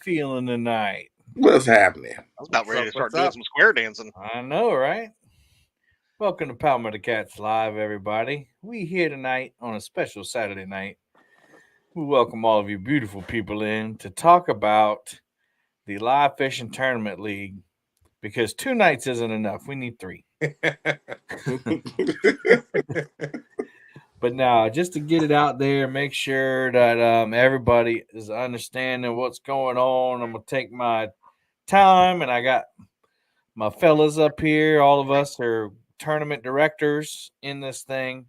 feeling tonight? What's happening? I was about ready to start What's doing up? some square dancing. I know, right? Welcome to Palmer the Cats Live, everybody. We here tonight on a special Saturday night. We welcome all of you beautiful people in to talk about the Live Fishing Tournament League because 2 nights isn't enough. We need 3. But now, just to get it out there, make sure that everybody is understanding what's going on. I'm going to take my time, and I got my fellas up here. All of us are tournament directors in this thing.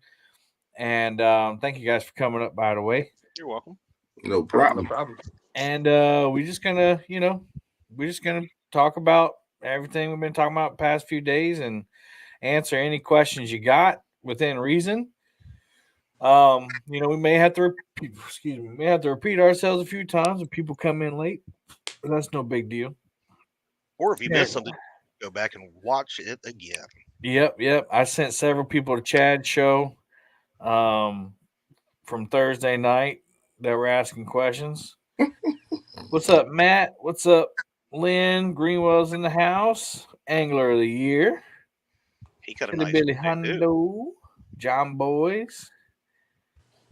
And thank you guys for coming up, by the way. You're welcome. No problem. No problem. And we're just gonna, talk about everything we've been talking about the past few days and answer any questions you got within reason. We may have to repeat ourselves a few times if people come in late, but that's no big deal. Or if you missed something, go back and watch it again. Yep. I sent several people to Chad's show from Thursday night that were asking questions. What's up, Matt? What's up, Lynn? Greenwell's in the house. Angler of the year. He cut a Billy nice Billy one, too. Hundo. John Boys.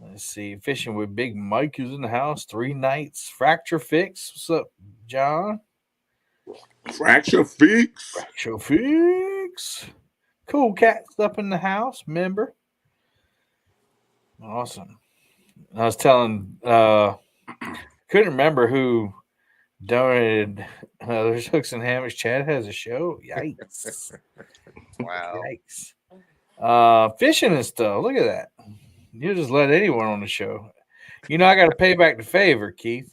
Let's see. Fishing with Big Mike is in the house. 3 nights. Fracture Fix. What's up, John? Fracture Fix. Fracture Fix. Cool Cats up in the house. Member. Awesome. I was telling, couldn't remember who donated. There's Hooks and Hammocks. Chad has a show. Yikes. Wow. Yikes. Fishing and stuff. Look at that. You just let anyone on the show. I got to pay back the favor, Keith.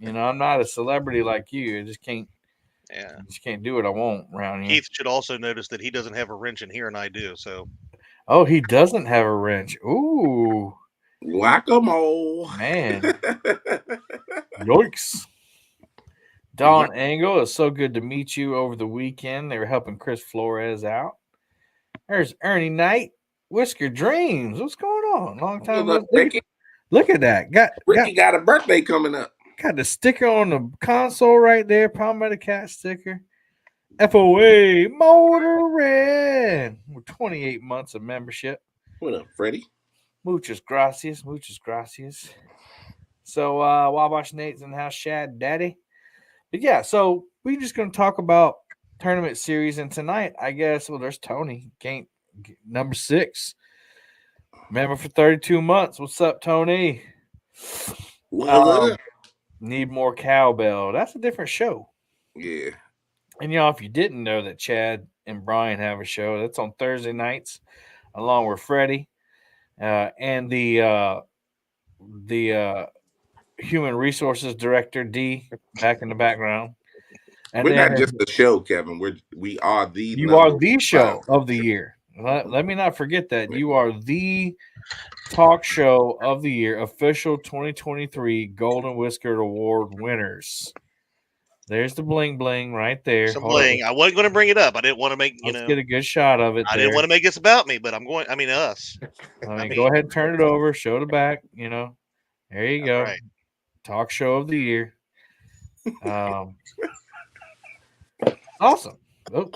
I'm not a celebrity like you. I just can't. Yeah. I just can't do what I want around here. Keith should also notice that he doesn't have a wrench in here, and I do. So. Oh, he doesn't have a wrench. Ooh. Whack-a-mole. Man. Yikes. Don Angle, it's so good to meet you over the weekend. They were helping Chris Flores out. There's Ernie Knight. Whisker Dreams. What's going on? Long time. Look at that. Ricky got a birthday coming up. Got the sticker on the console right there. Palmer the Cat sticker. FOA Motor Red. With 28 months of membership. What up, Freddie? Muchas gracias. So, Wabash Nate's in the house. Shad Daddy. But yeah, so we're just going to talk about tournament series. And tonight, I guess, there's Tony. Number 6. Member for 32 months. What's up, Tony? Need more cowbell. That's a different show. Yeah. And if you didn't know that Chad and Brian have a show, that's on Thursday nights, along with Freddie and the Human Resources Director D back in the background. And we're not just the show, Kevin. We are the. You are the show of the year. Let me not forget that. You are the talk show of the year, official 2023 Golden Whisker Award winners. There's the bling bling right there. Some bling. I wasn't going to bring it up. I didn't want to make Let's get a good shot of it. I didn't want to make this about me, but I'm going. I mean us. Go ahead and turn it over. Show the back. There you go. Right. Talk show of the year. Awesome. Oh.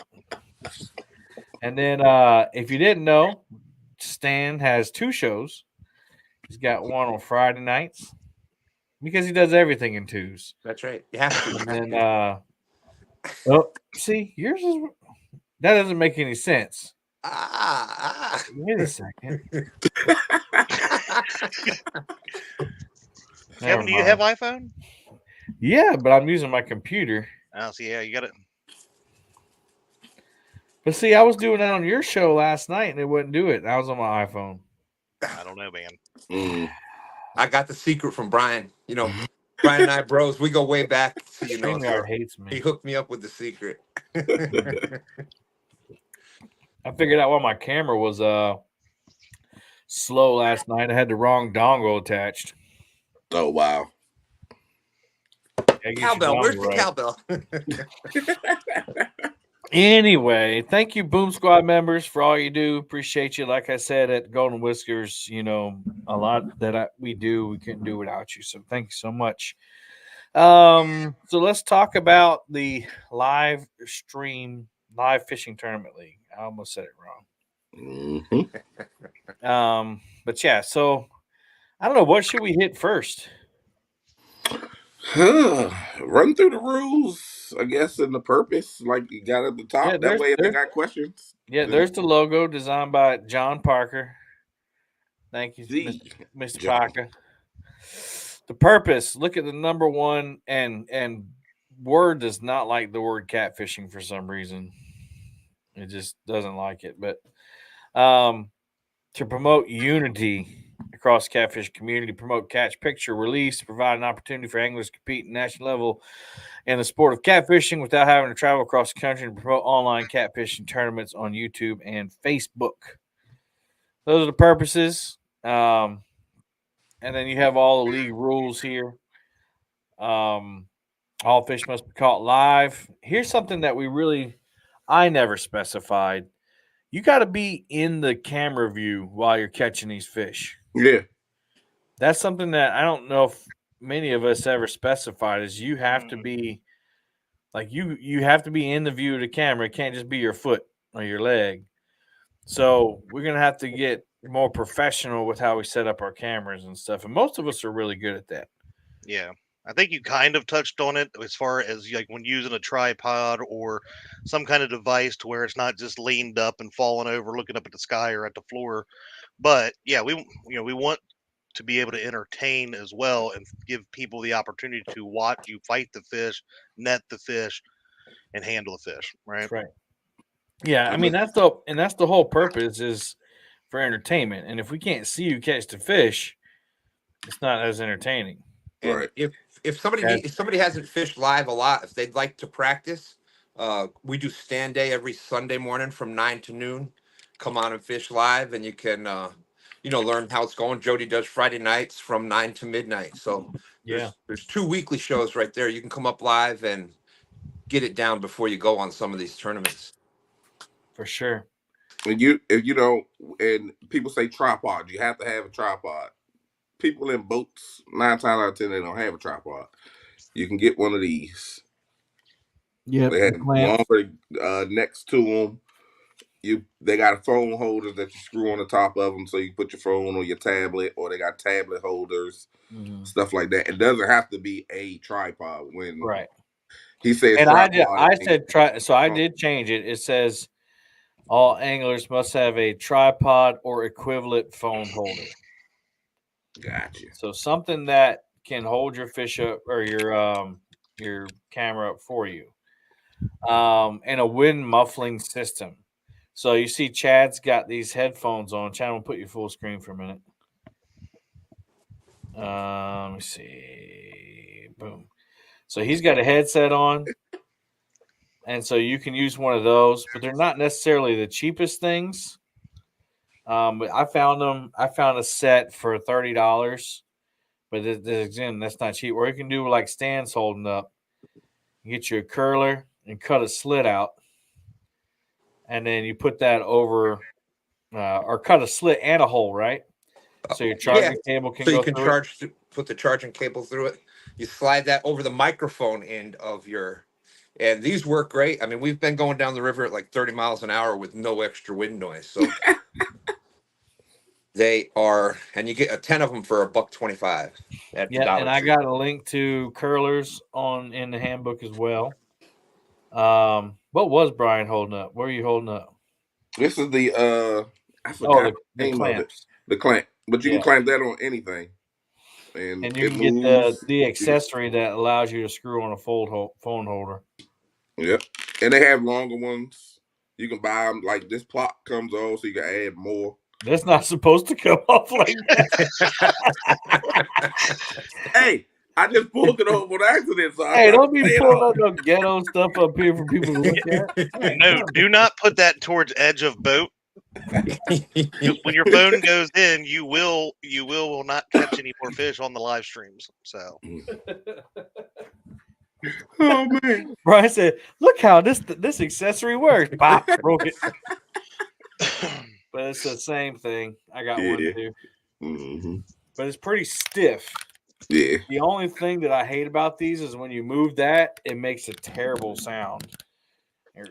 And then, if you didn't know, Stan has 2 shows. He's got one on Friday nights because he does everything in 2s. That's right. You have to. And then, see, yours is that doesn't make any sense. Wait a second. Kevin, do you have iPhone? Yeah, but I'm using my computer. Oh, so yeah, you got it. But see, I was doing that on your show last night, and it wouldn't do it. I was on my iPhone. I don't know, man. I got the secret from Brian. Brian and I, bros, we go way back. So, StreamYard hates me. He hooked me up with the secret. I figured out why my camera was slow last night. I had the wrong dongle attached. Oh, wow. Cowbell. Where's the cowbell? Anyway, thank you, Boom Squad members, for all you do. Appreciate you. Like I said, at Golden Whiskers, a lot that we do, we couldn't do without you. So thank you so much. So let's talk about the live fishing tournament league. I almost said it wrong. But yeah, so I don't know, what should we hit first? Run through the rules, I guess, and the purpose, like you got at the Yeah, top. That way, if they got questions, there's the logo designed by John Parker. Thank you, the Mr. John. Parker. The purpose. Look at the number one, and Word does not like the word catfishing for some reason. It just doesn't like it. But to promote unity across catfish community, promote catch, picture, release, provide an opportunity for anglers to compete at national level in the sport of catfishing without having to travel across the country, and promote online catfishing tournaments on YouTube and Facebook. Those are the purposes. And then you have all the league rules here. All fish must be caught live. Here's something that I never specified. You got to be in the camera view while you're catching these fish. Yeah. That's something that I don't know if many of us ever specified. Is you have to be like you have to be in the view of the camera. It can't just be your foot or your leg. So we're gonna have to get more professional with how we set up our cameras and stuff. And most of us are really good at that. Yeah. I think you kind of touched on it as far as like when using a tripod or some kind of device to where it's not just leaned up and falling over, looking up at the sky or at the floor. But yeah, we want to be able to entertain as well and give people the opportunity to watch you fight the fish, net the fish, and handle the fish. Right. That's right. Yeah, I mean that's the whole purpose is for entertainment. And if we can't see you catch the fish, it's not as entertaining. And Right. if somebody hasn't fished live a lot, if they'd like to practice, we do stand day every Sunday morning from 9 to noon. Come on and fish live, and you can learn how it's going. Jody does Friday nights from 9 to midnight. So there's 2 weekly shows right there. You can come up live and get it down before you go on some of these tournaments. For sure. And and people say tripod, you have to have a tripod. People in boats, 9 times out of 10, they don't have a tripod. You can get one of these. Yeah, they have longer next to them. They got phone holders that you screw on the top of them, so you put your phone on your tablet, or they got tablet holders, stuff like that. It doesn't have to be a tripod. When he says and tripod, I said try. So I did change it. It says all anglers must have a tripod or equivalent phone holder. Gotcha. So something that can hold your fish up or your camera up for you. And a wind muffling system. So you see Chad's got these headphones on. Chad, will put you full screen for a minute. Let me see. Boom. So he's got a headset on. And so you can use one of those, but they're not necessarily the cheapest things. But I found a set for $30. But again, that's not cheap. Or you can do like stands holding up. You get you a curler and cut a slit out. And then you put that over or cut a slit and a hole, right? So your charging cable can go through it. Put the charging cable through it. You slide that over the microphone end of and these work great. I mean, we've been going down the river at like 30 miles an hour with no extra wind noise. So they are, and you get 10 of them for $1.25. Yeah, and I got a link to curlers in the handbook as well. What was Brian holding up? What are you holding up? This is the I forgot the name of it. The clamp. But you can clamp that on anything. And you can get the accessory that allows you to screw on a phone holder. Yep. And they have longer ones. You can buy them. Like this plot comes off, so you can add more. That's not supposed to come off like that. Hey, I just pulled it off on accident. So don't be pulling up no ghetto stuff up here for people to look at. No, do not put that towards edge of boat. When your phone goes in, you will not catch any more fish on the live streams. So, oh man, Brian said, "Look how this accessory works." Pop, broke it. But it's the same thing. I got one too. Mm-hmm. But it's pretty stiff. Yeah. The only thing that I hate about these is when you move that, it makes a terrible sound.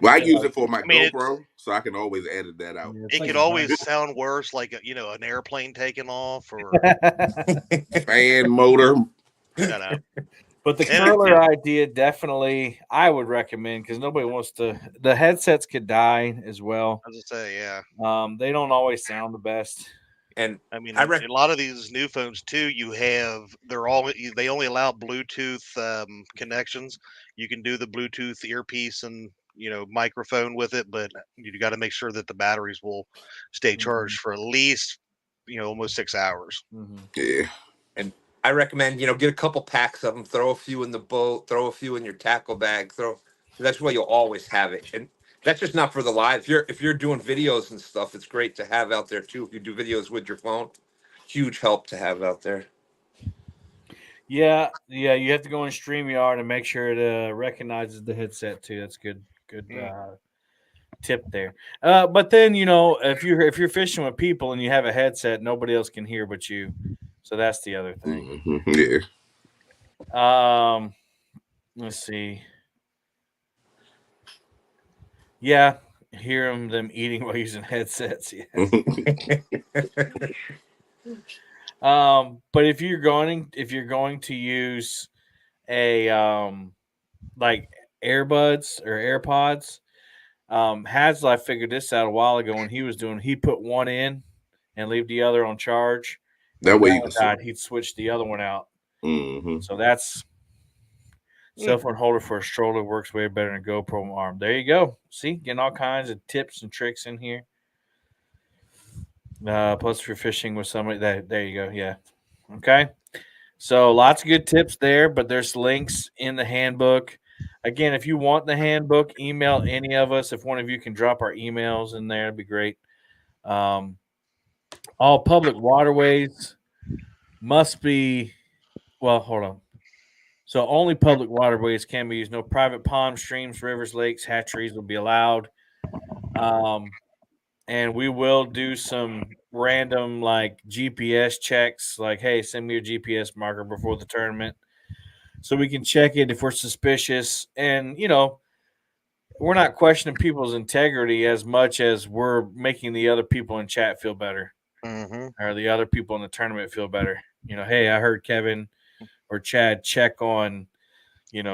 Well, I use it for my I mean, GoPro, so I can always edit that out. Yeah, it's it like could a always sound worse, like an airplane taking off, or Fan motor. no. But the And curler idea definitely I would recommend because nobody wants to. The headsets could die as well. as I say, yeah. They don't always sound the best. And I mean, I a lot of these new phones too, they only allow Bluetooth connections. You can do the Bluetooth earpiece and microphone with it, but you got to make sure that the batteries will stay charged for at least almost 6 hours. Yeah. and I recommend get a couple packs of them, throw a few in the boat, throw a few in your tackle bag, that's where you'll always have it. And that's just not for the live. If you're doing videos and stuff, it's great to have out there too. If you do videos with your phone, huge help to have out there. Yeah. You have to go in StreamYard and make sure it recognizes the headset too. That's good. Good tip there. But then if you're fishing with people and you have a headset, nobody else can hear but you. So that's the other thing. Yeah. Let's see. Yeah, hear them eating while using headsets. Yes. But if you're going to use a like earbuds or AirPods, Haslab figured this out a while ago when he put one in and leave the other on charge. That When way that you one can. died, he'd switch the other one out. Mm-hmm. So that's cell phone holder for a stroller works way better than a GoPro arm. There you go. See, getting all kinds of tips and tricks in here. Plus, if you're fishing with somebody, there you go. Yeah. Okay. So lots of good tips there, but there's links in the handbook. Again, if you want the handbook, email any of us. If one of you can drop our emails in there, it'd be great. All public waterways must be. Well, hold on. So only public waterways can be used. No private ponds, streams, rivers, lakes, hatcheries will be allowed. And we will do some random like GPS checks, like, hey, send me your GPS marker before the tournament so we can check it if we're suspicious. And, we're not questioning people's integrity as much as we're making the other people in chat feel better or the other people in the tournament feel better. Hey, I heard Kevin or Chad check on,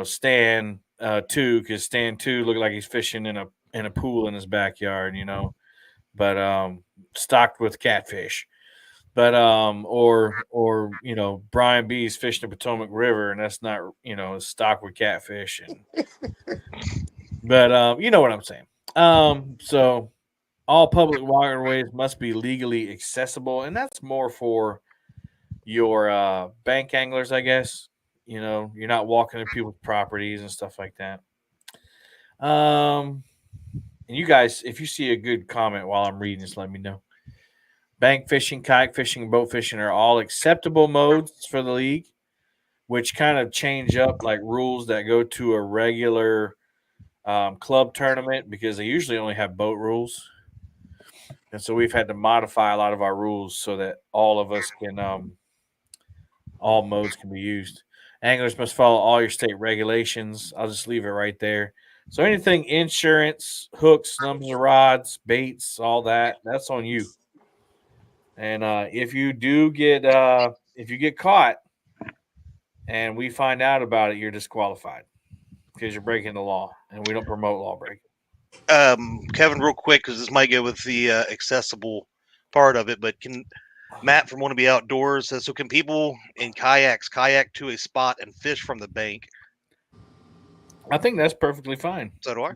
Stan 2 because Stan 2 looked like he's fishing in a pool in his backyard, but stocked with catfish. But or Brian B's fishing the Potomac River and that's not stocked with catfish but you know what I'm saying. So all public waterways must be legally accessible, and that's more for your bank anglers, I guess. You're not walking in people's properties and stuff like that. And you guys, if you see a good comment while I'm reading, just let me know. Bank fishing, kayak fishing, and boat fishing are all acceptable modes for the league, which kind of change up like rules that go to a regular club tournament because they usually only have boat rules. And so we've had to modify a lot of our rules so that all of us can, all modes can be used. Anglers must follow all your state regulations. I'll just leave it right there. So anything insurance, hooks, numbers of rods, baits, all that's on you. And if you get caught and we find out about it, you're disqualified because you're breaking the law, and we don't promote law breaking. Kevin, real quick, because this might go with the accessible part of it, but can Matt from Want to Be Outdoors says, so can people in kayaks kayak to a spot and fish from the bank? I think that's perfectly fine. So do I.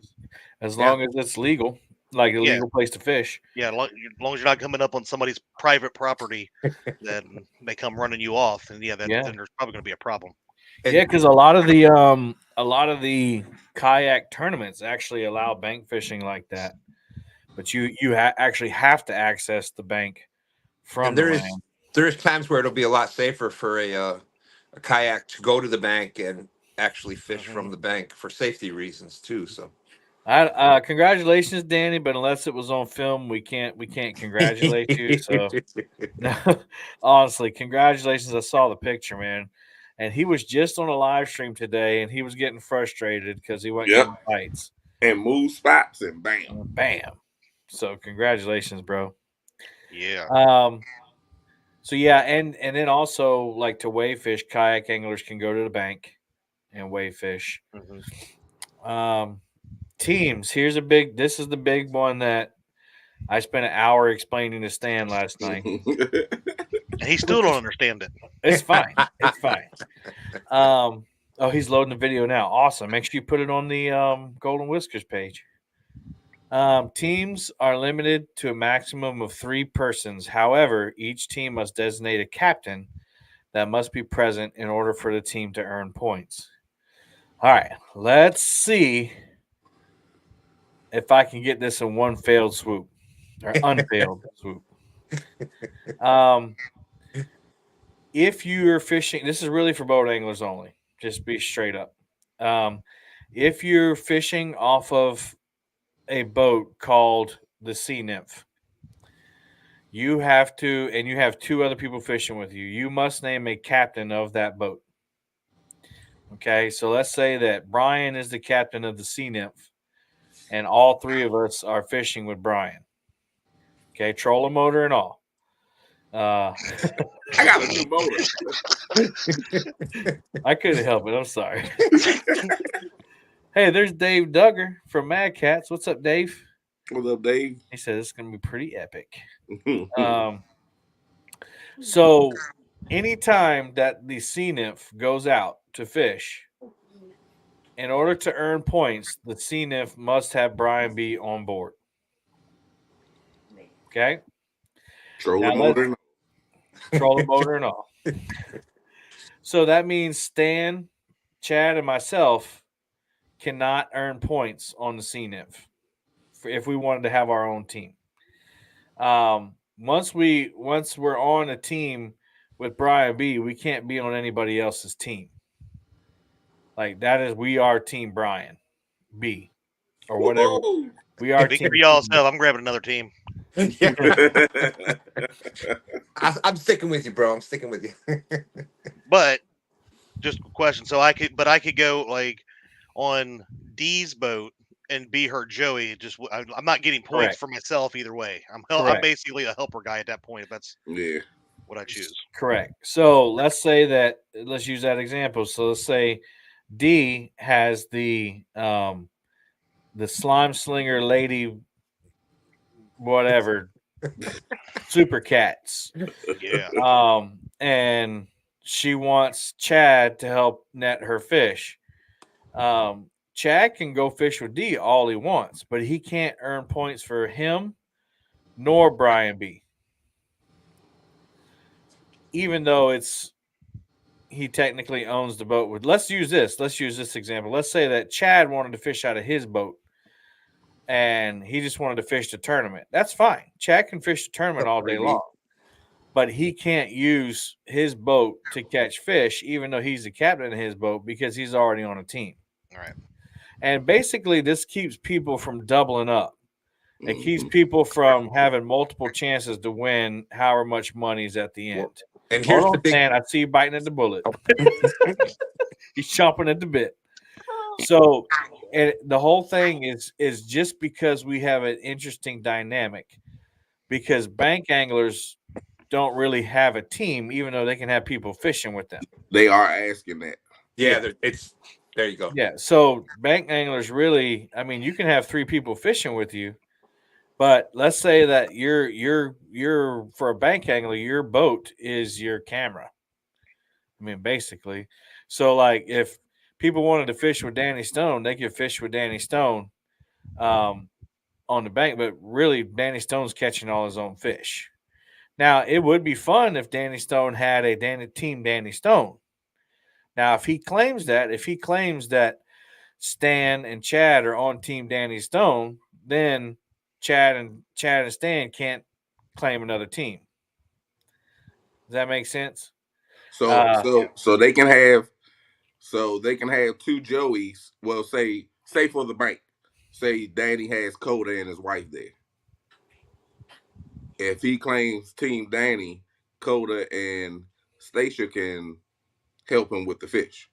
As long as it's legal, like a legal place to fish. Yeah, as long as you're not coming up on somebody's private property, then they come running you off, and then there's probably going to be a problem. Yeah, because a lot of the kayak tournaments actually allow bank fishing like that, but you actually have to access the bank from the land. There is times where it'll be a lot safer for a kayak to go to the bank and actually fish from the bank for safety reasons too. So, congratulations, Danny. But unless it was on film, we can't congratulate you. So, no, honestly, congratulations. I saw the picture, man. and he was just on a live stream today, and he was getting frustrated because he wasn't Yep. getting bites. And move spots and bam. Bam. So congratulations, bro. Yeah. So yeah, and then also like to weigh fish, kayak anglers can go to the bank and weigh fish. Teams. This is the big one that I spent an hour explaining to Stan last night. And he still don't understand it. It's fine. It's fine. Oh, he's loading the video now. Awesome. Make sure you put it on the Golden Whiskers page. Teams are limited to a maximum of 3 persons. However, each team must designate a captain that must be present in order for the team to earn points. All right, let's see if I can get this in one failed swoop or unfailed swoop. If you're fishing, this is really for boat anglers only. Just be straight up. If you're fishing off of a boat called the Sea Nymph, you have to, and you have 2 other people fishing with you, you must name a captain of that boat. Okay, so let's say that Brian is the captain of the Sea Nymph, and all 3 of us are fishing with Brian. Okay, trolling motor and all. I got a new motor. I couldn't help it. I'm sorry. Hey, there's Dave Duggar from Mad Cats. What's up, Dave? What's up, Dave? He said it's going to be pretty epic. So anytime that the Sea Nymph goes out to fish, in order to earn points, the Sea Nymph must have Brian B on board. Okay? Trolling motor. Trolling motor and all. So that means Stan, Chad, and myself cannot earn points on the Sea Nymph if we wanted to have our own team. Once we're on a team with Brian B, we can't be on anybody else's team. Like that is, we are Team Brian B or whatever. Woo-hoo! We are. Speak for y'all self. I'm grabbing another team. I'm sticking with you, bro. I'm sticking with you. But just a question. So I could go like on Dee's boat and be her Joey. I'm not getting points for myself either way. I'm basically a helper guy at that point. If that's what I choose. Correct. So let's say that. Let's use that example. So let's say D has the slime slinger lady, whatever, super cats. Yeah. And she wants Chad to help net her fish. Chad can go fish with D all he wants, but he can't earn points for him nor Brian B. Even though he technically owns the boat. Let's use this example. Let's say that Chad wanted to fish out of his boat and he just wanted to fish the tournament. That's fine. Chad can fish the tournament all day long, but he can't use his boat to catch fish, even though he's the captain of his boat, because he's already on a team. All right. And basically this keeps people from doubling up. It keeps people from having multiple chances to win however much money is at the end. And here's the big... I see you biting at the bullet. He's chomping at the bit. So, and the whole thing is just because we have an interesting dynamic, because bank anglers don't really have a team, even though they can have people fishing with them. They are asking that. Yeah, it's there. You go. Yeah. So bank anglers really, I mean, you can have 3 people fishing with you. But let's say that you're for a bank angler, your boat is your camera. I mean, basically. So, like, if people wanted to fish with Danny Stone, they could fish with Danny Stone on the bank. But really, Danny Stone's catching all his own fish. Now, it would be fun if Danny Stone had a team Danny Stone. Now, if he claims that Stan and Chad are on team Danny Stone, then Chad and Stan can't claim another team. Does that make sense? So they can have 2 Joeys. Well, say for the bank, say Danny has Coda and his wife there. If he claims Team Danny, Coda and Stacia can help him with the fish.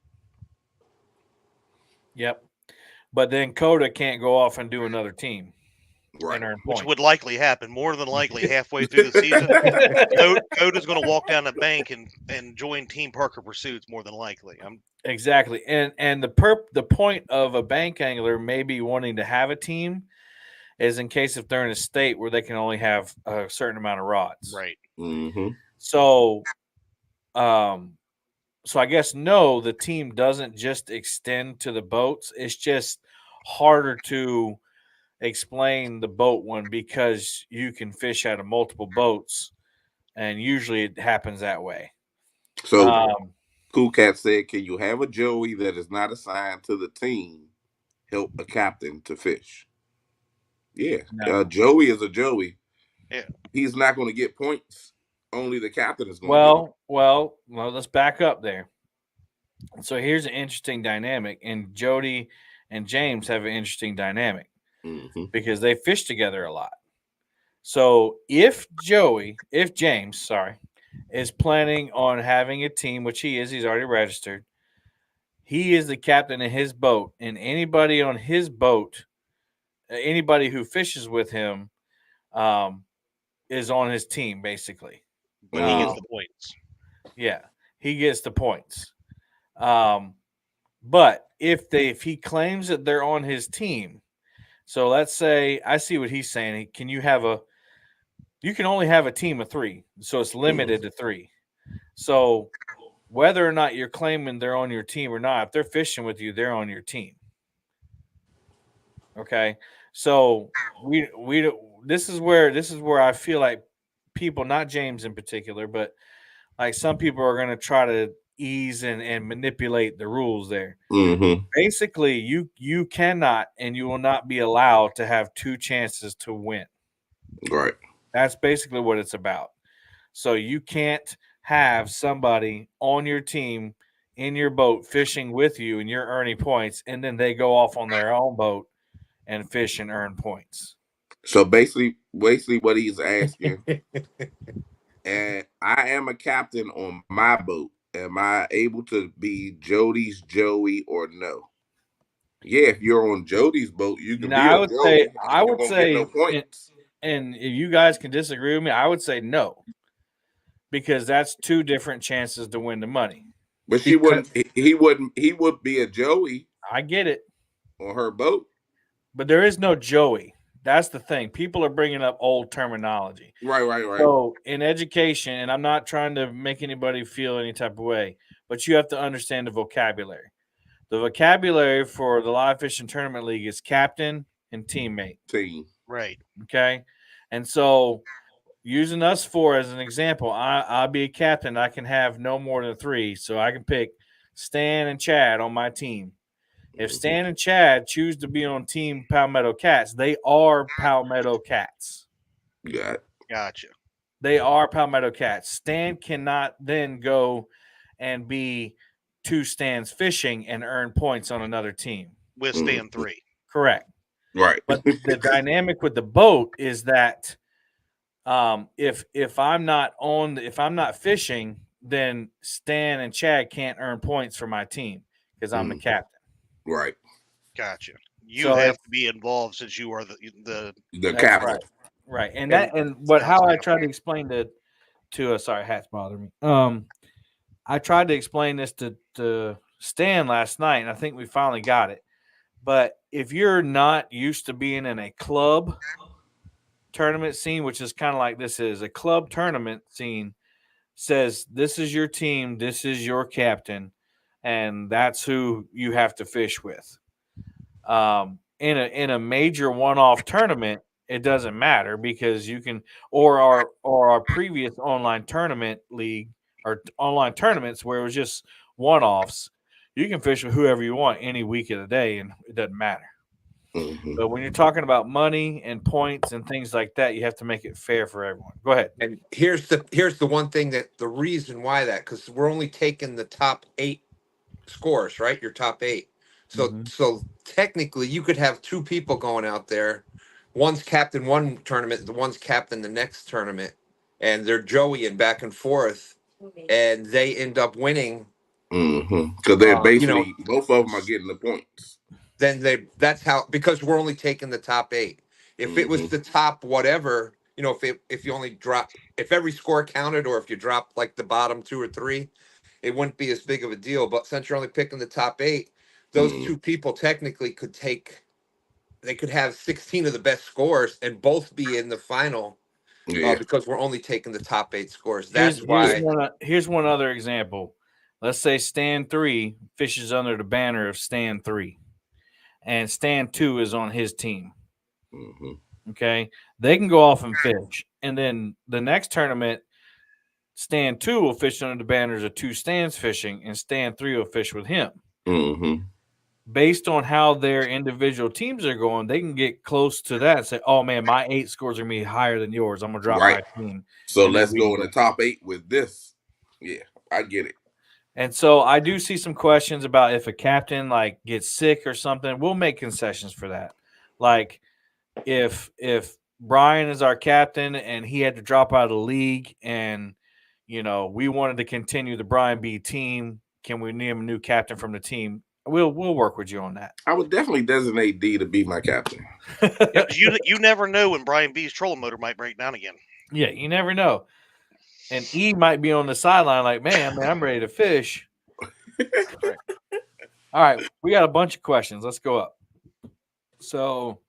Yep. But then Coda can't go off and do another team Right. and earn Which points. would likely happen. More than likely, halfway through the season, Coda's going to walk down the bank and join Team Parker Pursuits. More than likely, Exactly. And the point of a bank angler maybe wanting to have a team is in case if they're in a state where they can only have a certain amount of rods. right. Mm-hmm. So so I guess no, the team doesn't just extend to the boats. It's just harder to explain the boat one because you can fish out of multiple boats, and usually it happens that way. So Cool Cat said, "Can you have a Joey that is not assigned to the team help a captain to fish?" Yeah, No. Joey is a Joey. Yeah. He's not going to get points. Only the captain is going to get. Well, let's back up there. So here's an interesting dynamic, and Jody and James have an interesting dynamic Mm-hmm. because they fish together a lot. So if James, is planning on having a team, which he's already registered. He is the captain of his boat, and anybody on his boat, anybody who fishes with him, is on his team basically. But he gets the points. Yeah, he gets the points. But if he claims that they're on his team, so let's say I see what he's saying. You can only have a team of 3, so it's limited to 3. So whether or not you're claiming they're on your team or not, if they're fishing with you, they're on your team. Okay, so this is where I feel like people, not James in particular, but like some people are going to try to ease and manipulate the rules there. Mm-hmm. Basically, you cannot and you will not be allowed to have 2 chances to win. Right. That's basically what it's about. So you can't have somebody on your team in your boat fishing with you and you're earning points, and then they go off on their own boat and fish and earn points. So basically what he's asking, and I am a captain on my boat. Am I able to be Jody's Joey or no? Yeah, if you're on Jody's boat, you can be I a would Joey. I You would won't say, get no points. and if you guys can disagree with me, I would say no, because that's 2 different chances to win the money. But she wouldn't. He wouldn't. He would be a Joey I get it, on her boat. but there is no Joey. That's the thing. People are bringing up old terminology. Right. So in education, and I'm not trying to make anybody feel any type of way, but you have to understand the vocabulary. The vocabulary for the Live Fishing Tournament League is captain and teammate. Team. Right. Okay. And so using us 4 as an example, I'll be a captain. I can have no more than 3. So I can pick Stan and Chad on my team. If Stan and Chad choose to be on Team Palmetto Cats, they are Palmetto Cats. Yeah. Gotcha. They are Palmetto Cats. Stan cannot then go and be 2 Stans fishing and earn points on another team. With Stan 3. Correct. Right. But the dynamic with the boat is that if I'm not fishing, then Stan and Chad can't earn points for my team because I'm the captain. Right. Gotcha. You have to be involved since you are the captain. Right. And how I tried to explain to sorry, hats bother me. I tried to explain this to Stan last night, and I think we finally got it. But if you're not used to being in a club tournament scene, which is kind of like this is a club tournament scene, says this is your team, this is your captain, and that's who you have to fish with. In a major one-off tournament, it doesn't matter because you can or our previous online tournament league or online tournaments where it was just one-offs, you can fish with whoever you want any week of the day and it doesn't matter. Mm-hmm. But when you're talking about money and points and things like that, you have to make it fair for everyone. Go ahead. And here's the one thing that the reason why that, because we're only taking the top 8 scores, right? Your top 8. So technically you could have 2 people going out there. One's captain one tournament, the one's captain the next tournament, and they're joeying back and forth, and they end up winning Because they're basically both of them are getting the points. Then that's how, because we're only taking the top 8. If it was the top whatever, if you only drop, if every score counted, or if you drop like the bottom 2 or 3, it wouldn't be as big of a deal. But since you're only picking the top 8, those 2 people technically they could have 16 of the best scores and both be in the final. Because we're only taking the top 8 scores. That's why. Here's one other example. Let's say Stand 3 fishes under the banner of Stand 3, and Stand 2 is on his team. Okay, they can go off and fish, and then the next tournament, Stand 2 will fish under the banners of 2 stands fishing, and Stand 3 will fish with him. Based on how their individual teams are going, they can get close to that and say, "Oh man, my 8 scores are gonna be higher than yours. I'm gonna drop my team." So let's go in the top 8 with this. Yeah, I get it. And so I do see some questions about if a captain like gets sick or something. We'll make concessions for that. Like if Brian is our captain and he had to drop out of the league, and we wanted to continue the Brian B team, can we name a new captain from the team? We'll work with you on that. I would definitely designate D to be my captain. You never know when Brian B's trolling motor might break down again. Yeah, you never know. And E might be on the sideline like, man, I'm ready to fish. Right. All right, we got a bunch of questions. Let's go up. So,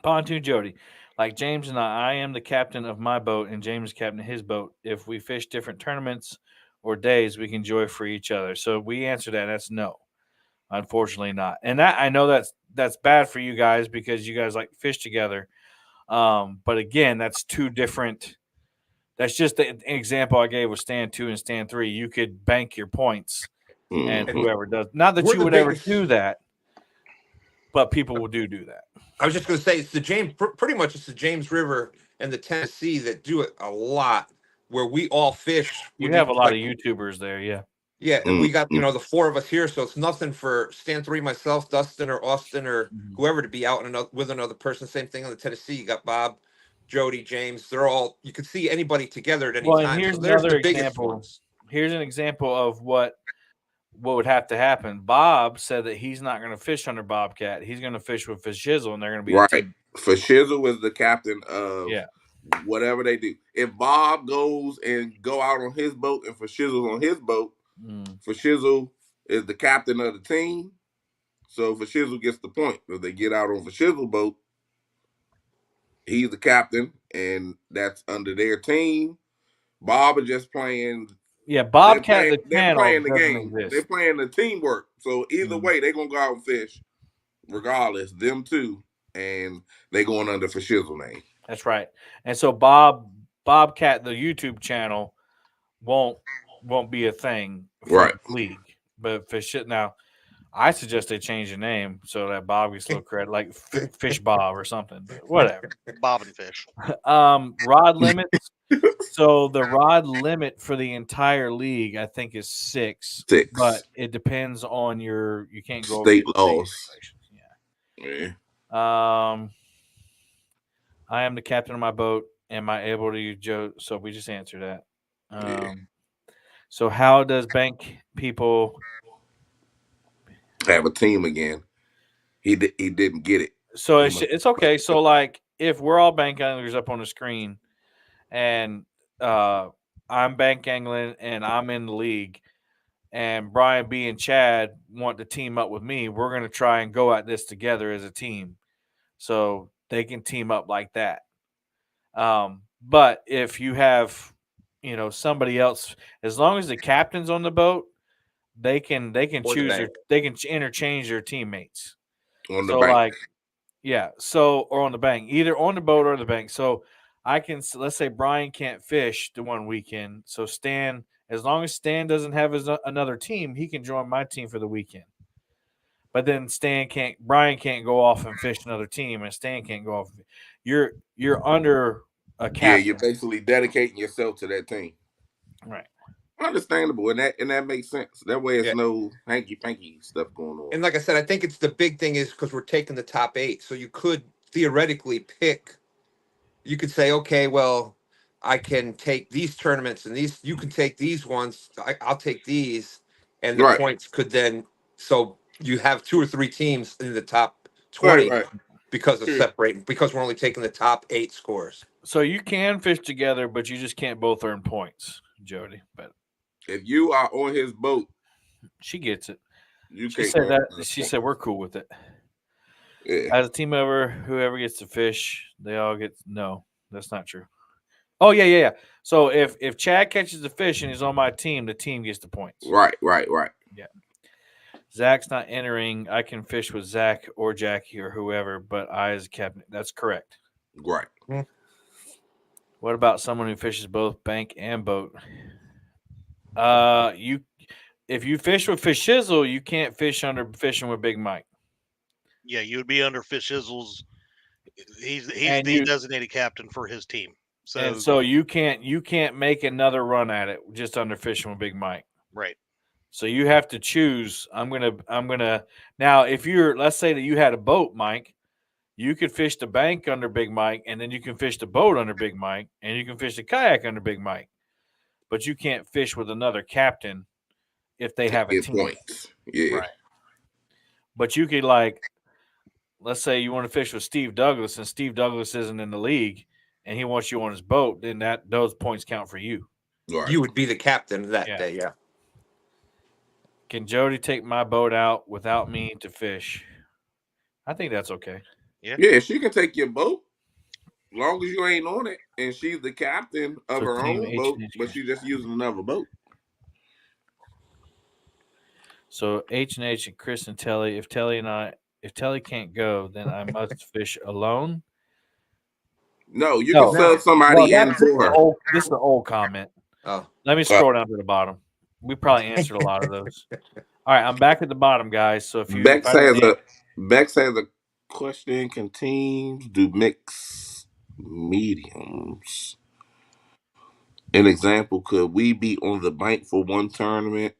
Pontoon Jody, like James and I am the captain of my boat, and James is captain of his boat. If we fish different tournaments or days, we can enjoy for each other. So we answer that. That's no. Unfortunately not. And that I know that's bad for you guys because you guys like to fish together. But again, that's 2 different. That's just an example I gave with Stand 2 and Stand 3. You could bank your points, and whoever does. Not that you would ever do that, but people will do that. I was just going to say, pretty much it's the James River and the Tennessee that do it a lot, where we all fish. You have a lot of YouTubers there, yeah. Yeah, and we got, the 4 of us here, so it's nothing for Stand 3, myself, Dustin, or Austin, or whoever to be out with another person. Same thing on the Tennessee. You got Bob, Jody, James. They're all, you could see anybody together at any time. Here's so there's another the biggest example. ones. Here's an example of what would have to happen. Bob said that he's not going to fish under Bobcat. He's going to fish with Fish Shizzle, and they're going to be right. Fish Shizzle is the captain of whatever they do. If Bob goes and go out on his boat and Fish Shizzle's on his boat, Fish Shizzle is the captain of the team. So Fish Shizzle gets the point. If they get out on Fish Shizzle boat, he's the captain, and that's under their team. Bob is just playing. Yeah, Bobcat they're playing the game. They're playing the teamwork. So either way, they're gonna go out and fish, regardless. Them 2, and they going under Fish Shizzle name. That's right. And so Bobcat, the YouTube channel, won't be a thing for the league. But now, I suggest they change the name so that Bob gets a little credit, like Fish Bob or something. But whatever. Bob and Fish. Rod limits. So the rod limit for the entire league, I think, is 6. But it depends on you can't go state laws. Yeah. I am the captain of my boat. Am I able to use Joe? So we just answered that. So how does bank people have a team again? He didn't get it. So it's okay. So like if we're all bank anglers up on the screen, and I'm bank angling and I'm in the league, and Brian B and Chad want to team up with me, we're going to try and go at this together as a team, so they can team up like that. But if you have, somebody else, as long as the captain's on the boat, they can choose they can interchange their teammates. On the bank. Or on the bank, either on the boat or the bank. So let's say Brian can't fish the one weekend. So Stan, as long as Stan doesn't have another team, he can join my team for the weekend. But then Brian can't go off and fish another team, and Stan can't go off. You're under a captain. Yeah, you're basically dedicating yourself to that team. Right. Understandable, and that makes sense. That way, it's no hanky-panky stuff going on. And like I said, I think it's the big thing is because we're taking the top 8, so you could theoretically pick. You could say, okay, well, I can take these tournaments and these. You can take these ones. I'll take these, and the Right. points could then. So you have 2 or 3 teams in the top 20 Right. because of Sure. separating, because we're only taking the top 8 scores. So you can fish together, but you just can't both earn points, Jody. But If you are on his boat, she gets it. you She can't said earn that. enough She points. said we're cool with it. Yeah. As a team member, whoever gets to fish, they all get. No, that's not true. Oh yeah. So if Chad catches the fish and he's on my team, the team gets the points. Right. Yeah. Zach's not entering. I can fish with Zach or Jackie or whoever, but I as a captain. That's correct. Right. What about someone who fishes both bank and boat? You if you fish with Fish Shizzle, you can't fish under fishing with Big Mike. Yeah, you would be under Fish Shizzle's. He's And the you designated captain for his team. and So so you can't make another run at it just under fishing with Big Mike. right. So you have to choose. I'm gonna now if you're let's say that you had a boat, Mike, you could fish the bank under Big Mike, and then you can fish the boat under Big Mike, and you can fish the kayak under Big Mike. But you can't fish with another captain if they have a Get team. points. Yeah. Right. But you could let's say you want to fish with Steve Douglas, and Steve Douglas isn't in the league, and he wants you on his boat, then those points count for you. Right. You would be the captain that Yeah. day, yeah. Can Jody take my boat out without me to fish? I think that's okay. Yeah, she can take your boat. Long as you ain't on it, and she's the captain of So her team own H boat, and H but she's just using another boat. So H and Chris and Telly. If Telly can't go, then I must fish alone. No, you No. can sub somebody Well, in for her. this is an old comment. Oh, Let me scroll down to the bottom. We probably answered a lot of those. All right, I'm back at the bottom, guys. So if Bex has a question. Can teams do mixed mediums? An example, could we be on the bank for one tournament,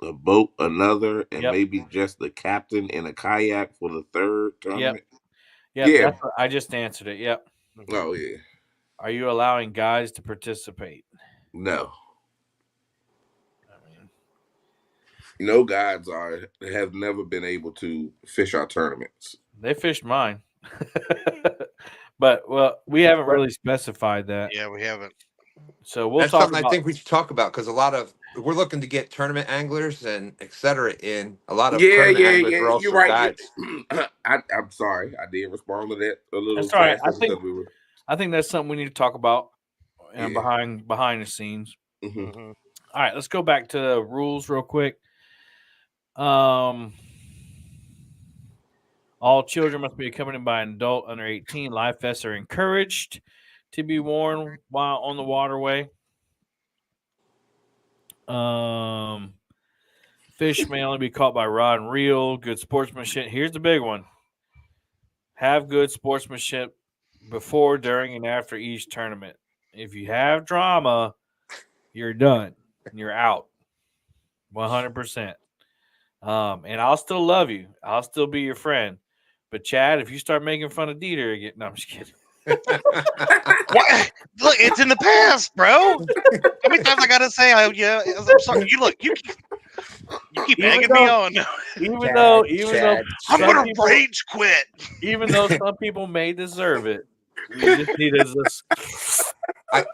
a boat another, and Yep. maybe just the captain in a kayak for the third tournament? Yep, Yeah. I just answered it. Yep. Oh yeah. Are you allowing guys to participate? No. I mean, No guides have never been able to fish our tournaments. they fished mine. But we haven't really specified that. Yeah, we haven't. So we'll that's talk something about I think we should talk about, because we're looking to get tournament anglers and et cetera in. A lot of tournament anglers are also You're right. guides. I'm sorry, I did respond to that a little That's all right. faster because we were. I think that's something we need to talk about Yeah. behind the scenes. Mhm. Mhm. All right, let's go back to the rules real quick. All children must be accompanied by an adult under 18. Life vests are encouraged to be worn while on the waterway. Fish may only be caught by rod and reel. Good sportsmanship. Here's the big one. Have good sportsmanship before, during, and after each tournament. If you have drama, you're done. You're out. 100%. And I'll still love you. I'll still be your friend. But Chad, if you start making fun of Dieter again, no, I'm just kidding. What? Look, it's in the past, bro. How many times I gotta say? I'm sorry. You keep Even egging me on. Even though I'm some gonna people- rage quit. even though some people may deserve it, we just need this.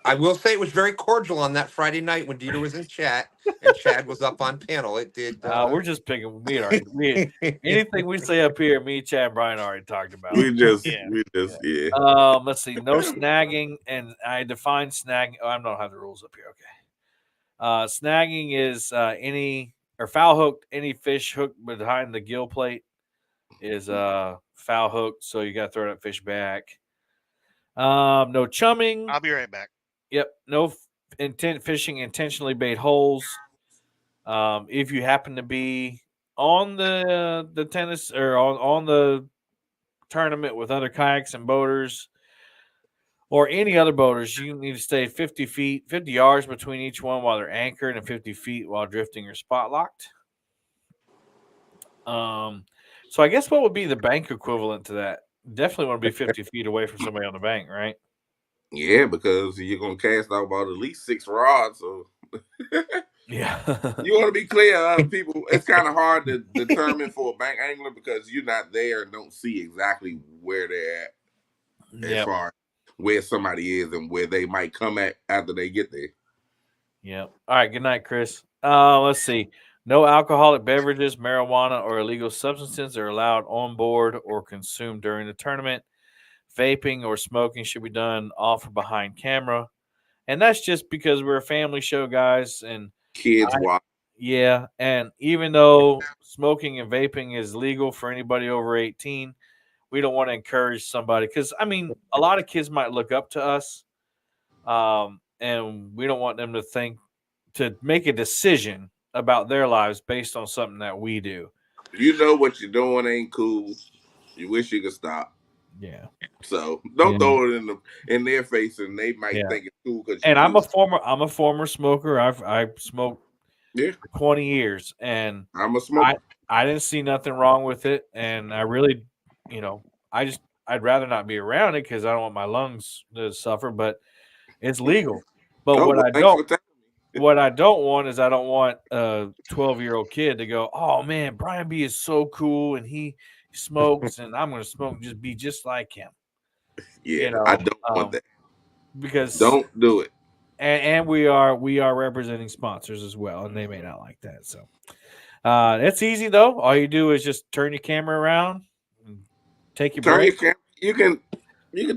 I will say it was very cordial on that Friday night when Dieter was in chat and Chad was up on panel. It did. We're just picking. Anything we say up here, me, Chad, and Brian already talked about. We just. Yeah. Let's see. No snagging, and I define snagging. Oh, I don't have the rules up here. Okay. Snagging is any or foul hooked. Any fish hooked behind the gill plate is foul hooked. So you got to throw that fish back. No chumming. I'll be right back. Yep. No fishing intentionally bait holes. If you happen to be on the tennis or on the tournament with other kayaks and boaters or any other boaters, you need to stay 50 yards between each one while they're anchored and 50 feet while drifting or spot locked. So I guess what would be the bank equivalent to that? Definitely want to be 50 feet away from somebody on the bank, right? Yeah, because you're gonna cast out about at least 6 rods. So Yeah. You want to be clear, people. It's kind of hard to determine for a bank angler because you're not there and don't see exactly where they're at as Yep. far as where somebody is and where they might come at after they get there. Yep. All right. Good night, Chris. Let's see. No alcoholic beverages, marijuana, or illegal substances are allowed on board or consumed during the tournament. Vaping or smoking should be done off or behind camera. And that's just because we're a family show, guys. And Kids I, watch. yeah. And even though smoking and vaping is legal for anybody over 18, we don't want to encourage somebody because, I mean, a lot of kids might look up to us. And we don't want them to think to make a decision about their lives based on something that we do. You know what you're doing ain't cool. You wish you could stop. Yeah. So don't Yeah. throw it in their face, and they might Yeah. think it's cool because And I'm a former smoker. I smoked yeah. for 20 years, and I'm a smoker. I didn't see nothing wrong with it, and I really, I'd rather not be around it because I don't want my lungs to suffer. But it's legal. But Oh, well, thanks for telling me. what I don't want is I don't want a 12-year-old kid to go, oh man, Brian B is so cool and he smokes and I'm going to smoke and just be just like him. Yeah, I don't want that. Because don't do it. And we are representing sponsors as well, and they may not like that. So it's easy though. All you do is just turn your camera around, and take your break. You can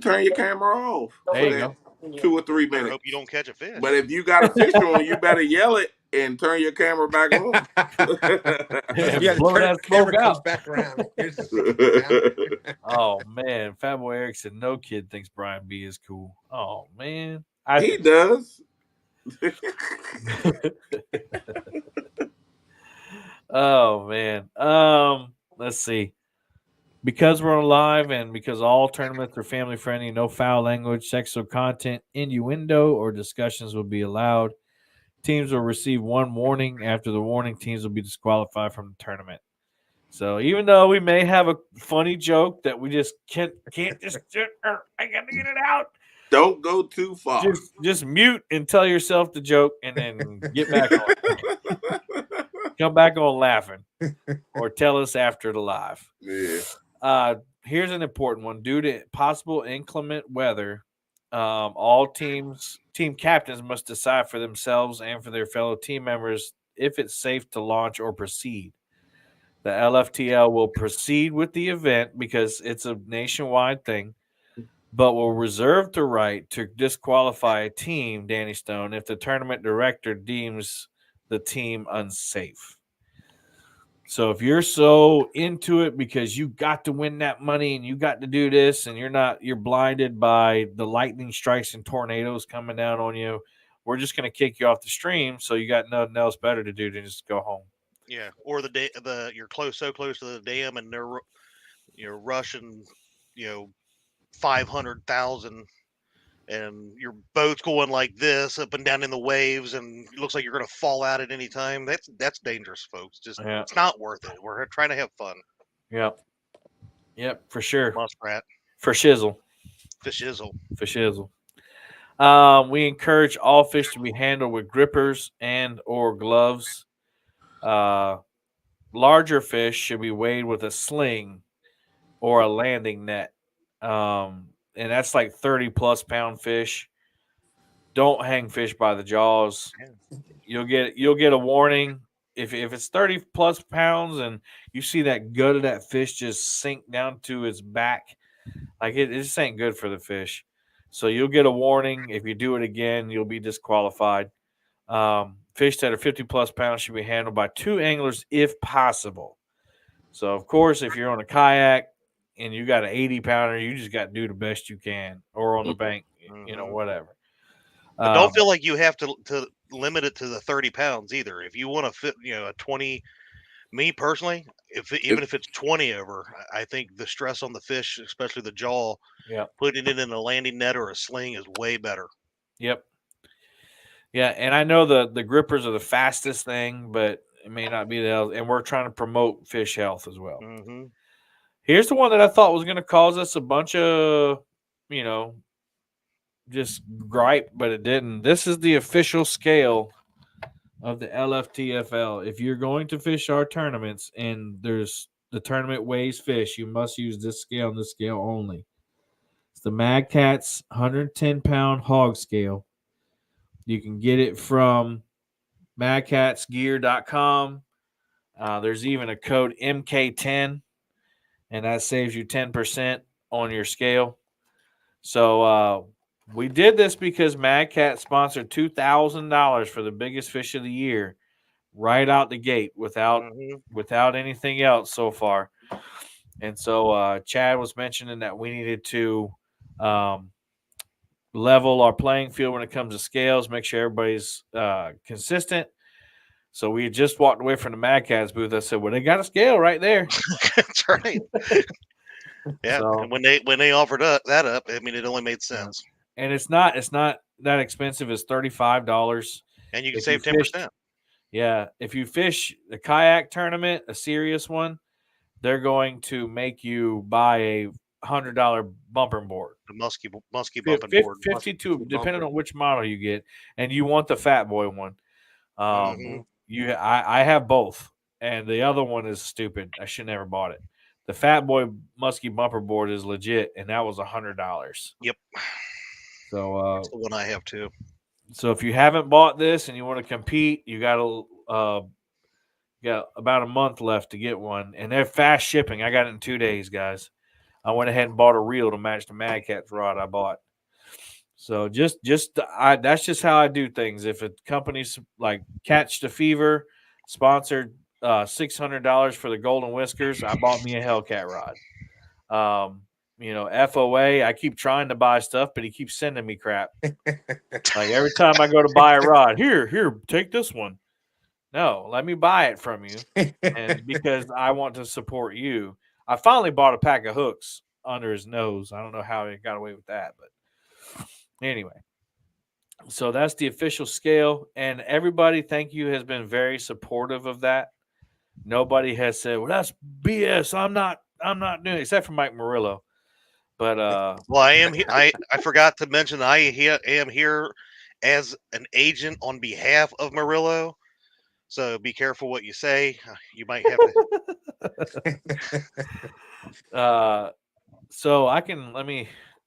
turn your camera off There for you that go. 2 or 3 I minutes. hope you don't catch a fish. But if you got a fish on, you better yell it and turn your camera back on. Yeah, blow that camera smoke comes out. back around. Here's the Oh man, Fat Boy Eric said no kid thinks Brian B is cool. Oh man, he does. Oh man. Let's see. Because we're on live and because all tournaments are family friendly, no foul language, sexual content, innuendo, or discussions will be allowed. Teams will receive one warning. After the warning, teams will be disqualified from the tournament. So even though we may have a funny joke that we just can't just I gotta get it out. Don't go too far. Just mute and tell yourself the joke and then get back on. Come back on laughing. Or tell us after the live. Yeah. Here's an important one. Due to possible inclement weather, all team captains must decide for themselves and for their fellow team members if it's safe to launch or proceed. The LFTL will proceed with the event because it's a nationwide thing, but will reserve the right to disqualify a team, Danny Stone, if the tournament director deems the team unsafe. So if you're so into it because you got to win that money and you got to do this and you're blinded by the lightning strikes and tornadoes coming down on you, we're just going to kick you off the stream. So you got nothing else better to do than just go home. Yeah, or you're so close to the dam and they're rushing 500,000 and your boat's going like this up and down in the waves and it looks like you're going to fall out at any time. That's dangerous, folks. It's not worth it. We're trying to have fun. Yep, for sure. Muskrat. For shizzle. For shizzle. For shizzle. We encourage all fish to be handled with grippers and or gloves. Larger fish should be weighed with a sling or a landing net. And that's like 30+ pound fish. Don't hang fish by the jaws. You'll get a warning if it's 30+ pounds and you see that gut of that fish just sink down to its back. Like it just ain't good for the fish. So you'll get a warning. If you do it again, you'll be disqualified. Fish that are 50+ pounds should be handled by 2 anglers if possible. So of course, if you're on a kayak and you got an 80-pounder, you just got to do the best you can, or on the bank, whatever. But don't feel like you have to limit it to the 30 pounds either. If you want to fit, a 20, me personally, even if it's 20 over, I think the stress on the fish, especially the jaw, putting it in a landing net or a sling is way better. Yep. Yeah, and I know the grippers are the fastest thing, but it may not be the health. And we're trying to promote fish health as well. Mm-hmm. Here's the one that I thought was going to cause us a bunch of, just gripe, but it didn't. This is the official scale of the LFTFL. If you're going to fish our tournaments and there's the tournament weighs fish, you must use this scale and this scale only. It's the Mad Catz 110-pound hog scale. You can get it from madcatsgear.com. There's even a code MK10, and that saves you 10% on your scale. So we did this because Mad Cat sponsored $2,000 for the biggest fish of the year right out the gate without anything else so far. And so Chad was mentioning that we needed to level our playing field when it comes to scales, make sure everybody's consistent. So we had just walked away from the Mad Catz booth. I said, well, they got a scale right there. That's right. Yeah. So, and when they offered that up, I mean, it only made sense. And it's not that expensive. It's $35. And you can save 10%. Yeah. If you fish a kayak tournament, a serious one, they're going to make you buy a $100 bumper board. The musky bumping board. 52, depending on which model you get. And you want the Fat Boy one. I have both. And the other one is stupid. I should never bought it. The Fat Boy musky bumper board is legit, and that was $100. Yep. So that's the one I have too. So if you haven't bought this and you want to compete, you got about a month left to get one, and they're fast shipping. I got it in 2 days, guys. I went ahead and bought a reel to match the Mad Catz rod I bought. So that's just how I do things. If a company's like Catch the Fever sponsored $600 for the Golden Whiskers, I bought me a Hellcat rod. FOA, I keep trying to buy stuff, but he keeps sending me crap. Like every time I go to buy a rod, here, take this one. No, let me buy it from you. And because I want to support you. I finally bought a pack of hooks under his nose. I don't know how he got away with that, but anyway. So that's the official scale. And everybody, thank you, has been very supportive of that. Nobody has said, well, that's BS. I'm not doing it, except for Mike Murillo. But well, I am. I forgot to mention I am here as an agent on behalf of Murillo. So be careful what you say. You might have to. So I can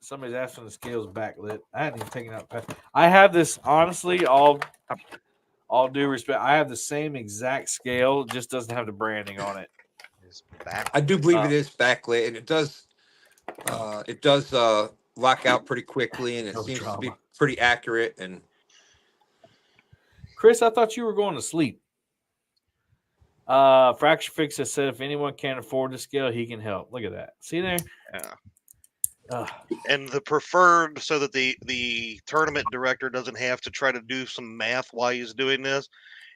somebody's asking the scales backlit. I hadn't even taken out. I have this, honestly, all due respect, I have the same exact scale, just doesn't have the branding on it. I do believe it is backlit, and it does lock out pretty quickly, and it seems to be pretty accurate. And Chris, I thought you were going to sleep. Fracture Fix has said if anyone can't afford the scale, he can help. Look at that. See there? Yeah. And the preferred, so that the tournament director doesn't have to try to do some math while he's doing this,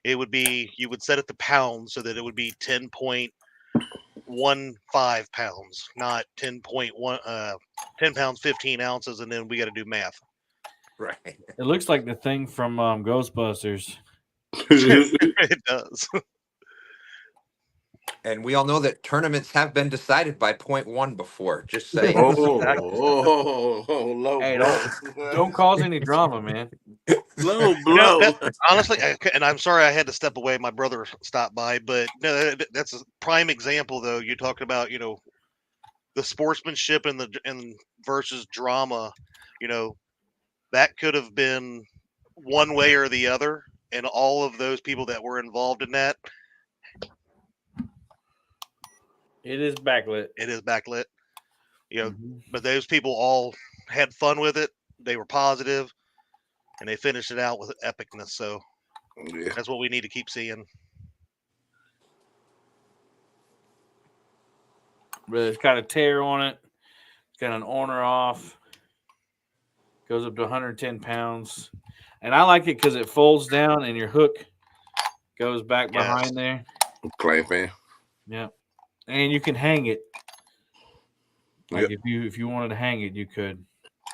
it would be, you would set it to pounds so that it would be 10.15 pounds, not 10 pounds 15 ounces, and then we got to do math. Right. It looks like the thing from Ghostbusters. It does. And we all know that tournaments have been decided by 0.1 before. Just saying. Low hey, blow. Don't cause any drama, man. Low blow. Honestly, and I'm sorry I had to step away. My brother stopped by, but no, that's a prime example, though. You're talking about, the sportsmanship and versus drama. That could have been one way or the other, and all of those people that were involved in that. It is backlit. It is backlit. But those people all had fun with it. They were positive, and they finished it out with epicness. So that's what we need to keep seeing. But it's got a tear on it. It's got an owner off. Goes up to 110 pounds. And I like it because it folds down and your hook goes back behind there. Clay fan. Yeah. And you can hang it. Like if you wanted to hang it, you could.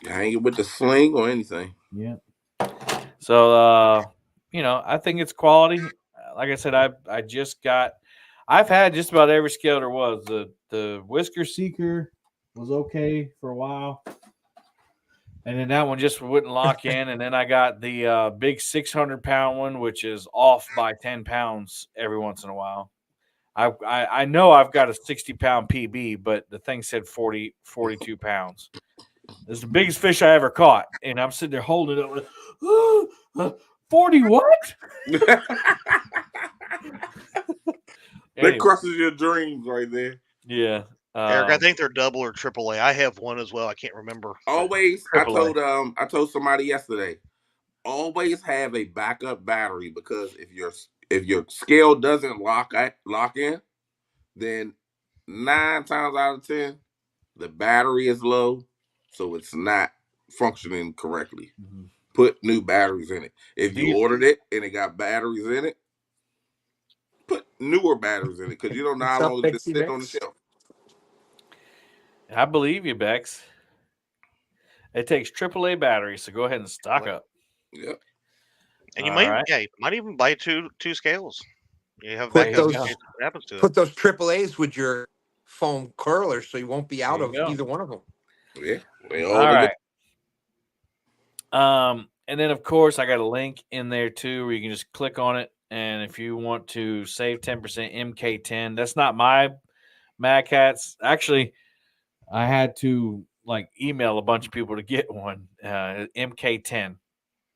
You hang it with the sling or anything. Yeah. So I think it's quality. Like I said, I've had just about every scale there was. The Whisker Seeker was okay for a while. And then that one just wouldn't lock in. And then I got the big 600-pound one, which is off by 10 pounds every once in a while. I know I've got a 60-pound PB, but the thing said 42 pounds. It's the biggest fish I ever caught. And I'm sitting there holding it up. 40 what? That Anyway, crushes your dreams right there. yeah. Eric, I think they're double or triple A. I have one as well. I can't remember. Always, Triple A. I told somebody yesterday, always have a backup battery, because if your scale doesn't lock in, then 9 times out of 10, the battery is low, so it's not functioning correctly. Mm-hmm. Put new batteries in it. If you These- ordered it and it got batteries in it, put newer batteries in it, because you don't know how What's up, long it's been Pixie sitting on the Mix? shelf. I believe you, Bex. It takes AAA batteries, so go ahead and stock up. Yep. And you All might, right. yeah, you might even buy two scales. You have Put backup in those case it happens to it. put those AAAs with your foam curlers, so you won't be out There you of go. either one of them. Yeah. They all All together. right. And then of course I got a link in there too where you can just click on it, and if you want to save 10% MK10, that's not my Mad Cats. Actually, I had to like email a bunch of people to get one. MK10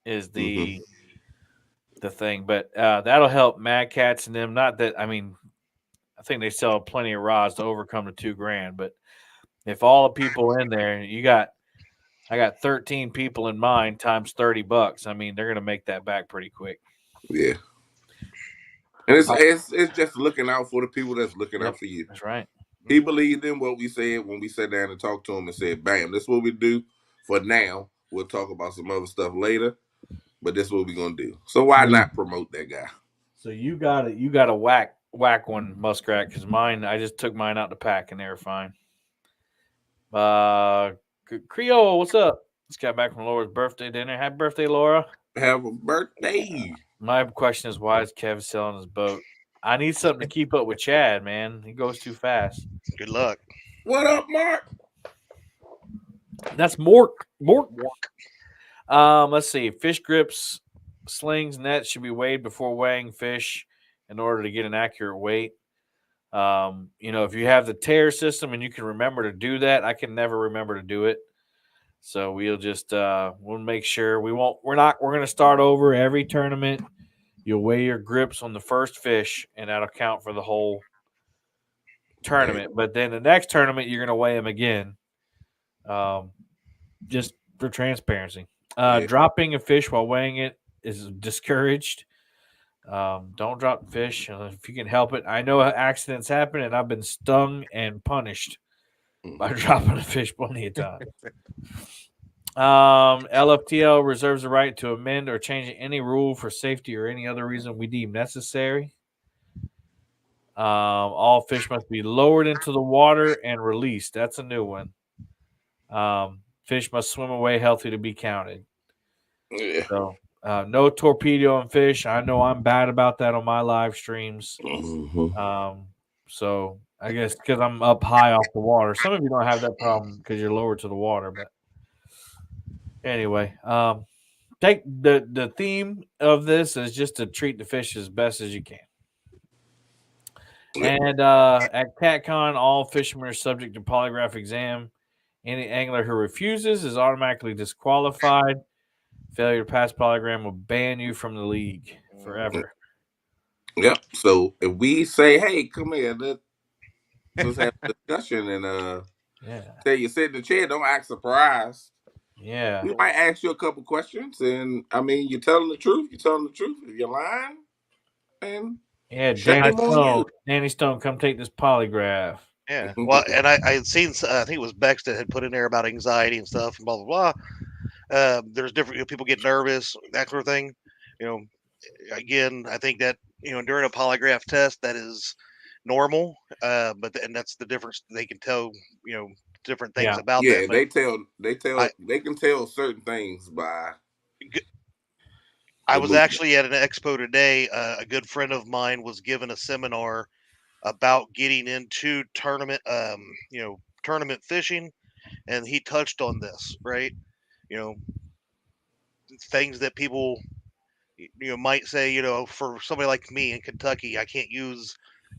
is the thing, but that'll help Mad Cats and them. Not that I mean, I think they sell plenty of rods to overcome the $2,000, but if all the people in there, I got 13 people in mind times $30. I mean, they're gonna make that back pretty quick. Yeah. And it's just looking out for the people that's looking Yep, out for you. that's right. He believed in what we said when we sat down and talked to him and said, bam, this is what we do for now. We'll talk about some other stuff later, but this is what we're going to do. So why not promote that guy? So you got to whack one, Muskrat, because mine, I just took mine out the pack and they were fine. Creole, what's up? Just got back from Laura's birthday dinner. Happy birthday, Laura. Have a birthday. My question is, why is Kev selling his boat? I need something to keep up with Chad, man. He goes too fast. Good luck. What up, Mark? That's Mork. Let's see. Fish grips, slings, nets should be weighed before weighing fish in order to get an accurate weight. If you have the tear system and you can remember to do that, I can never remember to do it. So we'll just we'll make sure we're going to start over every tournament. You'll weigh your grips on the first fish, and that'll count for the whole tournament. But then the next tournament, you're going to weigh them again, just for transparency. Dropping a fish while weighing it is discouraged. Don't drop the fish if you can help it. I know accidents happen, and I've been stung and punished by dropping a fish plenty of times. LFTL reserves the right to amend or change any rule for safety or any other reason we deem necessary. All fish must be lowered into the water and released. That's a new one. Fish must swim away healthy to be counted. Yeah. So no torpedoing fish. I know I'm bad about that on my live streams. So I guess because I'm up high off the water. Some of you don't have that problem because you're lower to the water. But anyway, take the theme of this is just to treat the fish as best as you can. And at CatCon, all fishermen are subject to polygraph exam. Any angler who refuses is automatically disqualified. Failure to pass polygram will ban you from the league forever. Yep. So if we say, hey, come here, let's have a discussion and say you sit in the chair, don't act surprised. Yeah. We might ask you a couple questions, and I mean, you're telling the truth. If you're lying, and Danny Stone, come take this polygraph. Yeah. Well, and I had seen, I think it was Bex that had put in there about anxiety and stuff and blah, blah, blah. There's different people get nervous, that sort of thing. Again, I think that, during a polygraph test, that is normal. And that's the difference. They can tell, different things about that. But they can tell certain things by. I was actually at an expo today. A good friend of mine was given a seminar about getting into tournament fishing, and he touched on this, right? you know, things that people might say, for somebody like me in Kentucky, I can't use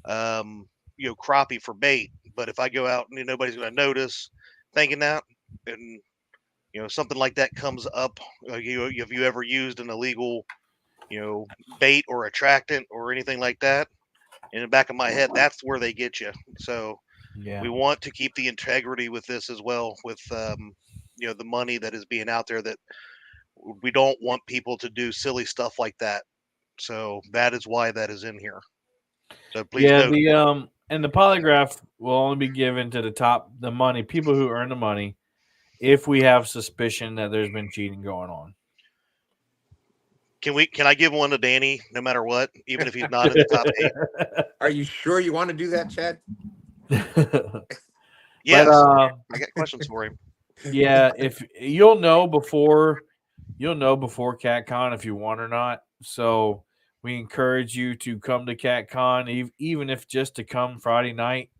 crappie for bait, but if I go out and nobody's going to notice, thinking that, and something like that comes up, have you ever used an illegal bait or attractant or anything like that? In the back of my head, that's where they get you. So Yeah. we want to keep the integrity with this as well, with the money that is being out there, that we don't want people to do silly stuff like that. So that is why that is in here. So please Yeah, note. and the polygraph will only be given to the money, people who earn the money, if we have suspicion that there's been cheating going on. Can I give one to Danny no matter what, even if he's not in the top 8? Are you sure you want to do that, Chad? Yes. But, I got questions for him. yeah, if you'll know before CatCon if you want or not. So we encourage you to come to CatCon, even if just to come Friday night.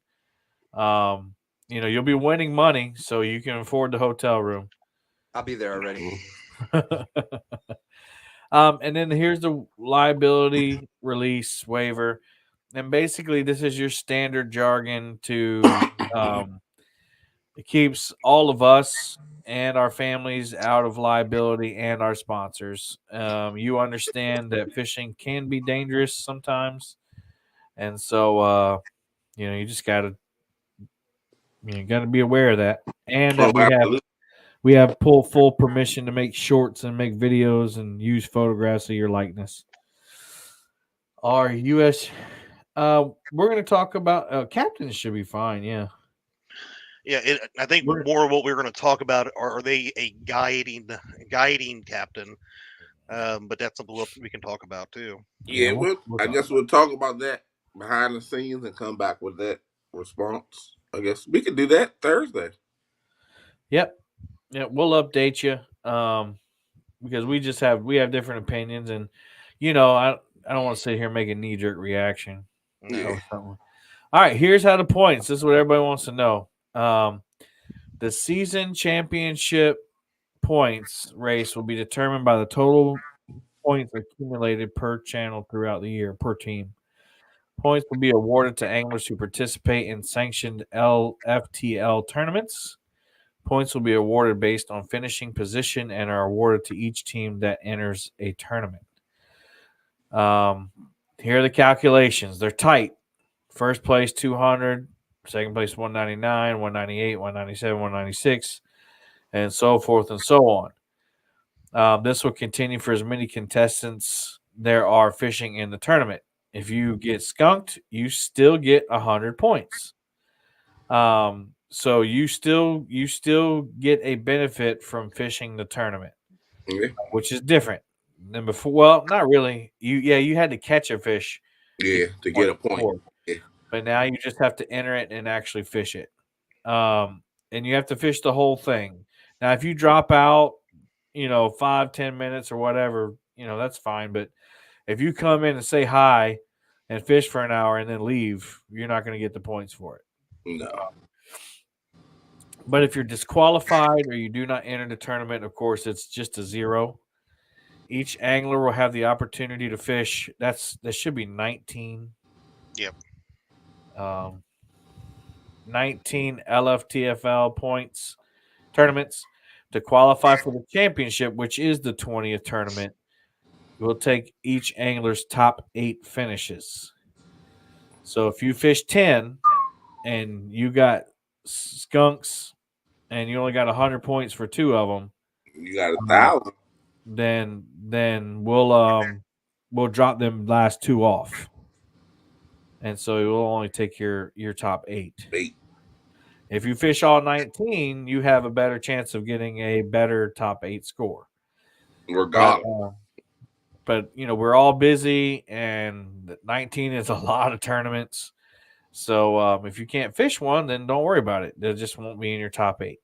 You'll be winning money, so you can afford the hotel room. I'll be there already. And then here's the liability release waiver. And basically, this is your standard jargon to it keeps all of us and our families out of liability and our sponsors. You understand that fishing can be dangerous sometimes, and so you just gotta be aware of that, and Oh, that absolutely. we have full permission to make shorts and make videos and use photographs of your likeness. Our U.S. We're going to talk about captains should be fine. Yeah. Yeah, I think more of what we're going to talk about are they a guiding captain, but that's something we can talk about too. Yeah, we'll I guess we'll talk about that behind the scenes and come back with that response. I guess we could do that Thursday. Yep. Yeah, we'll update you because we have different opinions, and I don't want to sit here and make a knee jerk reaction. No. Or something. All right, here's how the points. This is what everybody wants to know. The season championship points race will be determined by the total points accumulated per channel throughout the year per team. Points will be awarded to anglers who participate in sanctioned LFTL tournaments. Points will be awarded based on finishing position and are awarded to each team that enters a tournament. Here are the calculations. They're tight. First place 200, second place 199, 198, 197, 196, and so forth and so on. This will continue for as many contestants there are fishing in the tournament. If you get skunked, you still get 100 points. So you still get a benefit from fishing the tournament, which is different than before. Well, not really. You had to catch a fish. Yeah, to get a point. Yeah. But now you just have to enter it and actually fish it. And you have to fish the whole thing. Now, if you drop out, 5-10 minutes or whatever, that's fine. But if you come in and say hi and fish for an hour and then leave, you're not going to get the points for it. No. But if you're disqualified or you do not enter the tournament, of course, it's just a 0. Each angler will have the opportunity to fish. That should be 19. Yep. 19 LFTFL points tournaments to qualify for the championship, which is the 20th tournament. We'll take each angler's top 8 finishes. So if you fish 10 and you got skunks and you only got 100 points for 2 of them, you got 1,000. Then we'll drop them last 2 off, and so you'll only take your top 8. If you fish all 19, you have a better chance of getting a better top 8 score. Regardless. But we're all busy, and 19 is a lot of tournaments. So if you can't fish one, then don't worry about it. They just won't be in your top 8.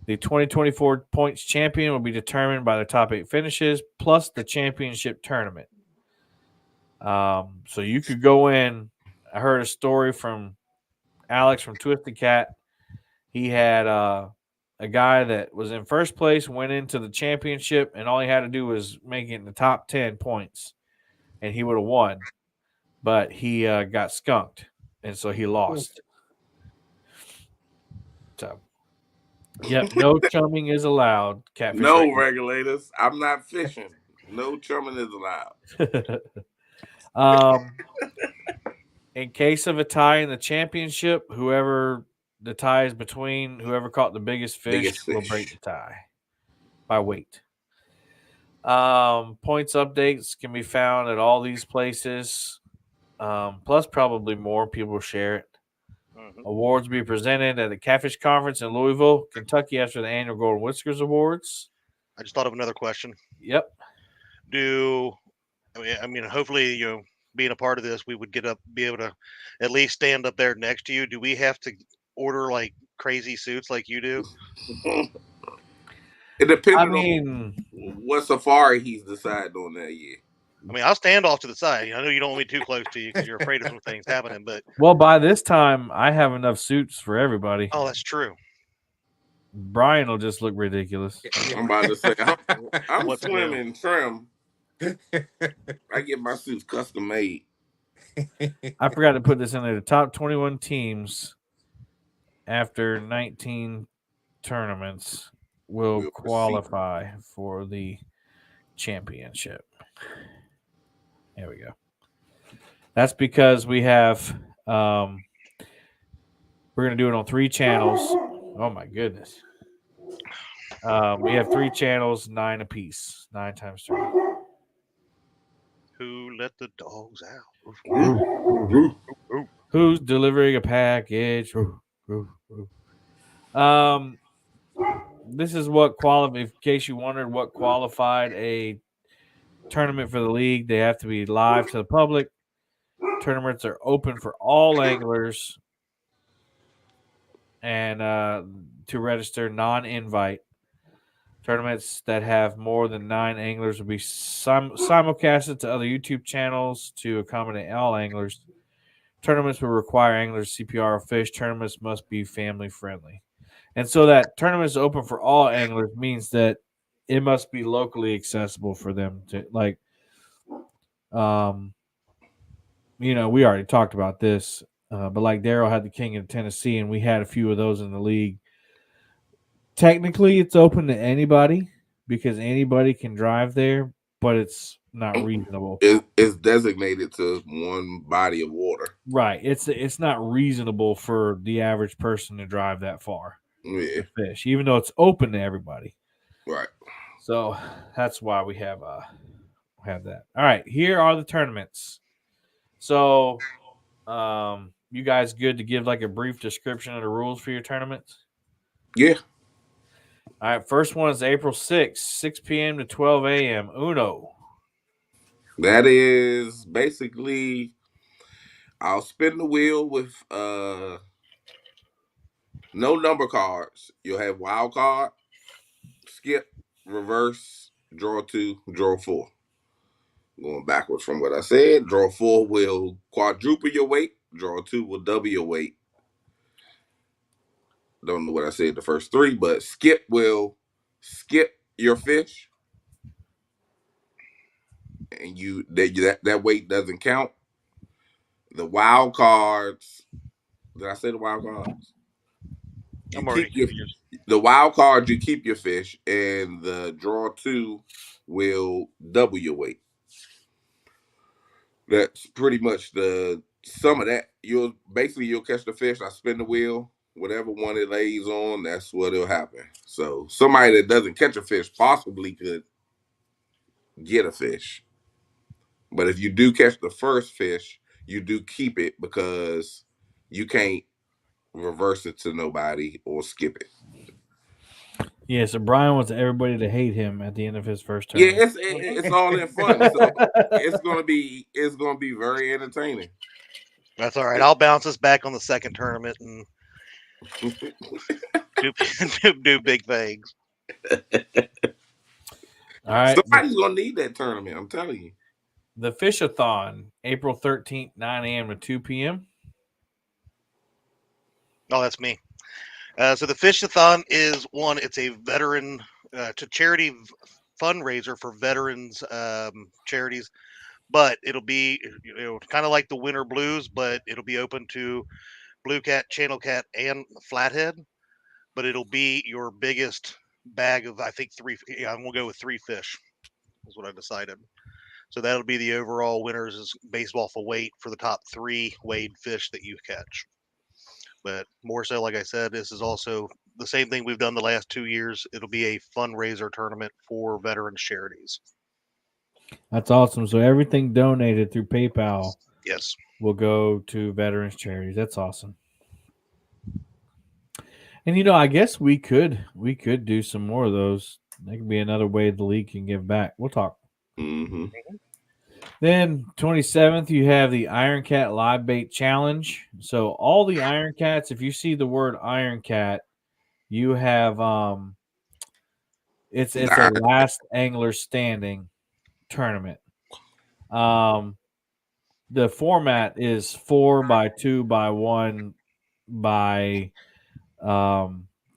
The 2024 points champion will be determined by the top 8 finishes plus the championship tournament. So you could go in. I heard a story from Alex from Twisted Cat. He had a a guy that was in first place went into the championship, and all he had to do was make it in the top 10 points, and he would have won. But he got skunked, and so he lost. So, yep, no chumming is allowed. Catfish. No regulators. I'm not fishing. No chumming is allowed. In case of a tie in the championship, whoever the tie is between, whoever caught the biggest fish will break the tie by weight. Points updates can be found at all these places, plus probably more. People share it. Awards will be presented at the Catfish Conference in Louisville, Kentucky after the annual Golden Whiskers Awards. I just thought of another question. Yep. I mean, hopefully, being a part of this, we would be able to at least stand up there next to you. Do we have to order like crazy suits like you do? It depends on what safari he's decided on that year. I mean, I'll stand off to the side. I know you don't want me too close to you because you're afraid of some things happening. But well, by this time, I have enough suits for everybody. Oh, that's true. Brian will just look ridiculous. I'm about to say, I'm swimming trim. I get my suits custom made. I forgot to put this in there. The top 21 teams after 19 tournaments will qualify for the championship. There we go. That's because we have we're going to do it on 3 channels. Oh my goodness. We have 3 channels, 9 apiece. 9 times 3. Who let the dogs out? Who's delivering a package? This is what in case you wondered what qualified a tournament for the league. They have to be live to the public. Tournaments are open for all anglers, and to register non-invite. Tournaments that have more than 9 anglers will be simulcasted to other YouTube channels to accommodate all anglers. Tournaments will require anglers CPR or fish. Tournaments must be family friendly. And so that tournament is open for all anglers means that it must be locally accessible for them to we already talked about this, but like Daryl had the King of Tennessee, and we had a few of those in the league. Technically, it's open to anybody because anybody can drive there, but it's not reasonable. It's designated to one body of water. Right. It's not reasonable for the average person to drive that far to fish, even though it's open to everybody. Right. So that's why we have that. All right. Here are the tournaments. So, you guys good to give like a brief description of the rules for your tournaments? Yeah. All right, first one is April 6th, 6 p.m. to 12 a.m. Uno. That is basically, I'll spin the wheel with no number cards. You'll have wild card, skip, reverse, draw 2, draw 4. Going backwards from what I said, draw 4 will quadruple your weight, draw 2 will double your weight. Don't know what I said the first 3, but skip will skip your fish, and that weight doesn't count. The wild cards. Did I say the wild cards? I'm already confused. The wild cards, you keep your fish, and the draw 2 will double your weight. That's pretty much the sum of that. You'll catch the fish. I spin the wheel. Whatever one it lays on, that's what will happen. So somebody that doesn't catch a fish possibly could get a fish. But if you do catch the first fish, you do keep it because you can't reverse it to nobody or skip it. Yeah, so Brian wants everybody to hate him at the end of his first term. Yeah, it's all in fun. So it's gonna be very entertaining. That's all right. I'll bounce us back on the second tournament and do big things. All right. Somebody's gonna need that tournament, I'm telling you. The Fish-a-thon, April 13th, 9 a.m. to 2 p.m. Oh, that's me. So the Fish-a-thon is one. It's a veteran to charity fundraiser for veterans charities, but it'll be kind of like the Winter Blues, but it'll be open to blue cat, channel cat, and flathead. But it'll be your biggest bag of, I think, three. Yeah, I'm gonna go with 3 fish. Is what I decided. So that'll be the overall winners is based off of weight for the top 3 weighed fish that you catch. But more so, like I said, this is also the same thing we've done the last 2 years. It'll be a fundraiser tournament for veterans charities. That's awesome. So everything donated through PayPal Yes. will go to veterans charities. That's awesome. And I guess we could do some more of those. That could be another way the league can give back. We'll talk. Mm-hmm. Then 27th, you have the Iron Cat Live Bait Challenge. So all the Iron Cats, if you see the word Iron Cat, you have it's a last angler standing tournament. The format is 4 by 2 by 1 by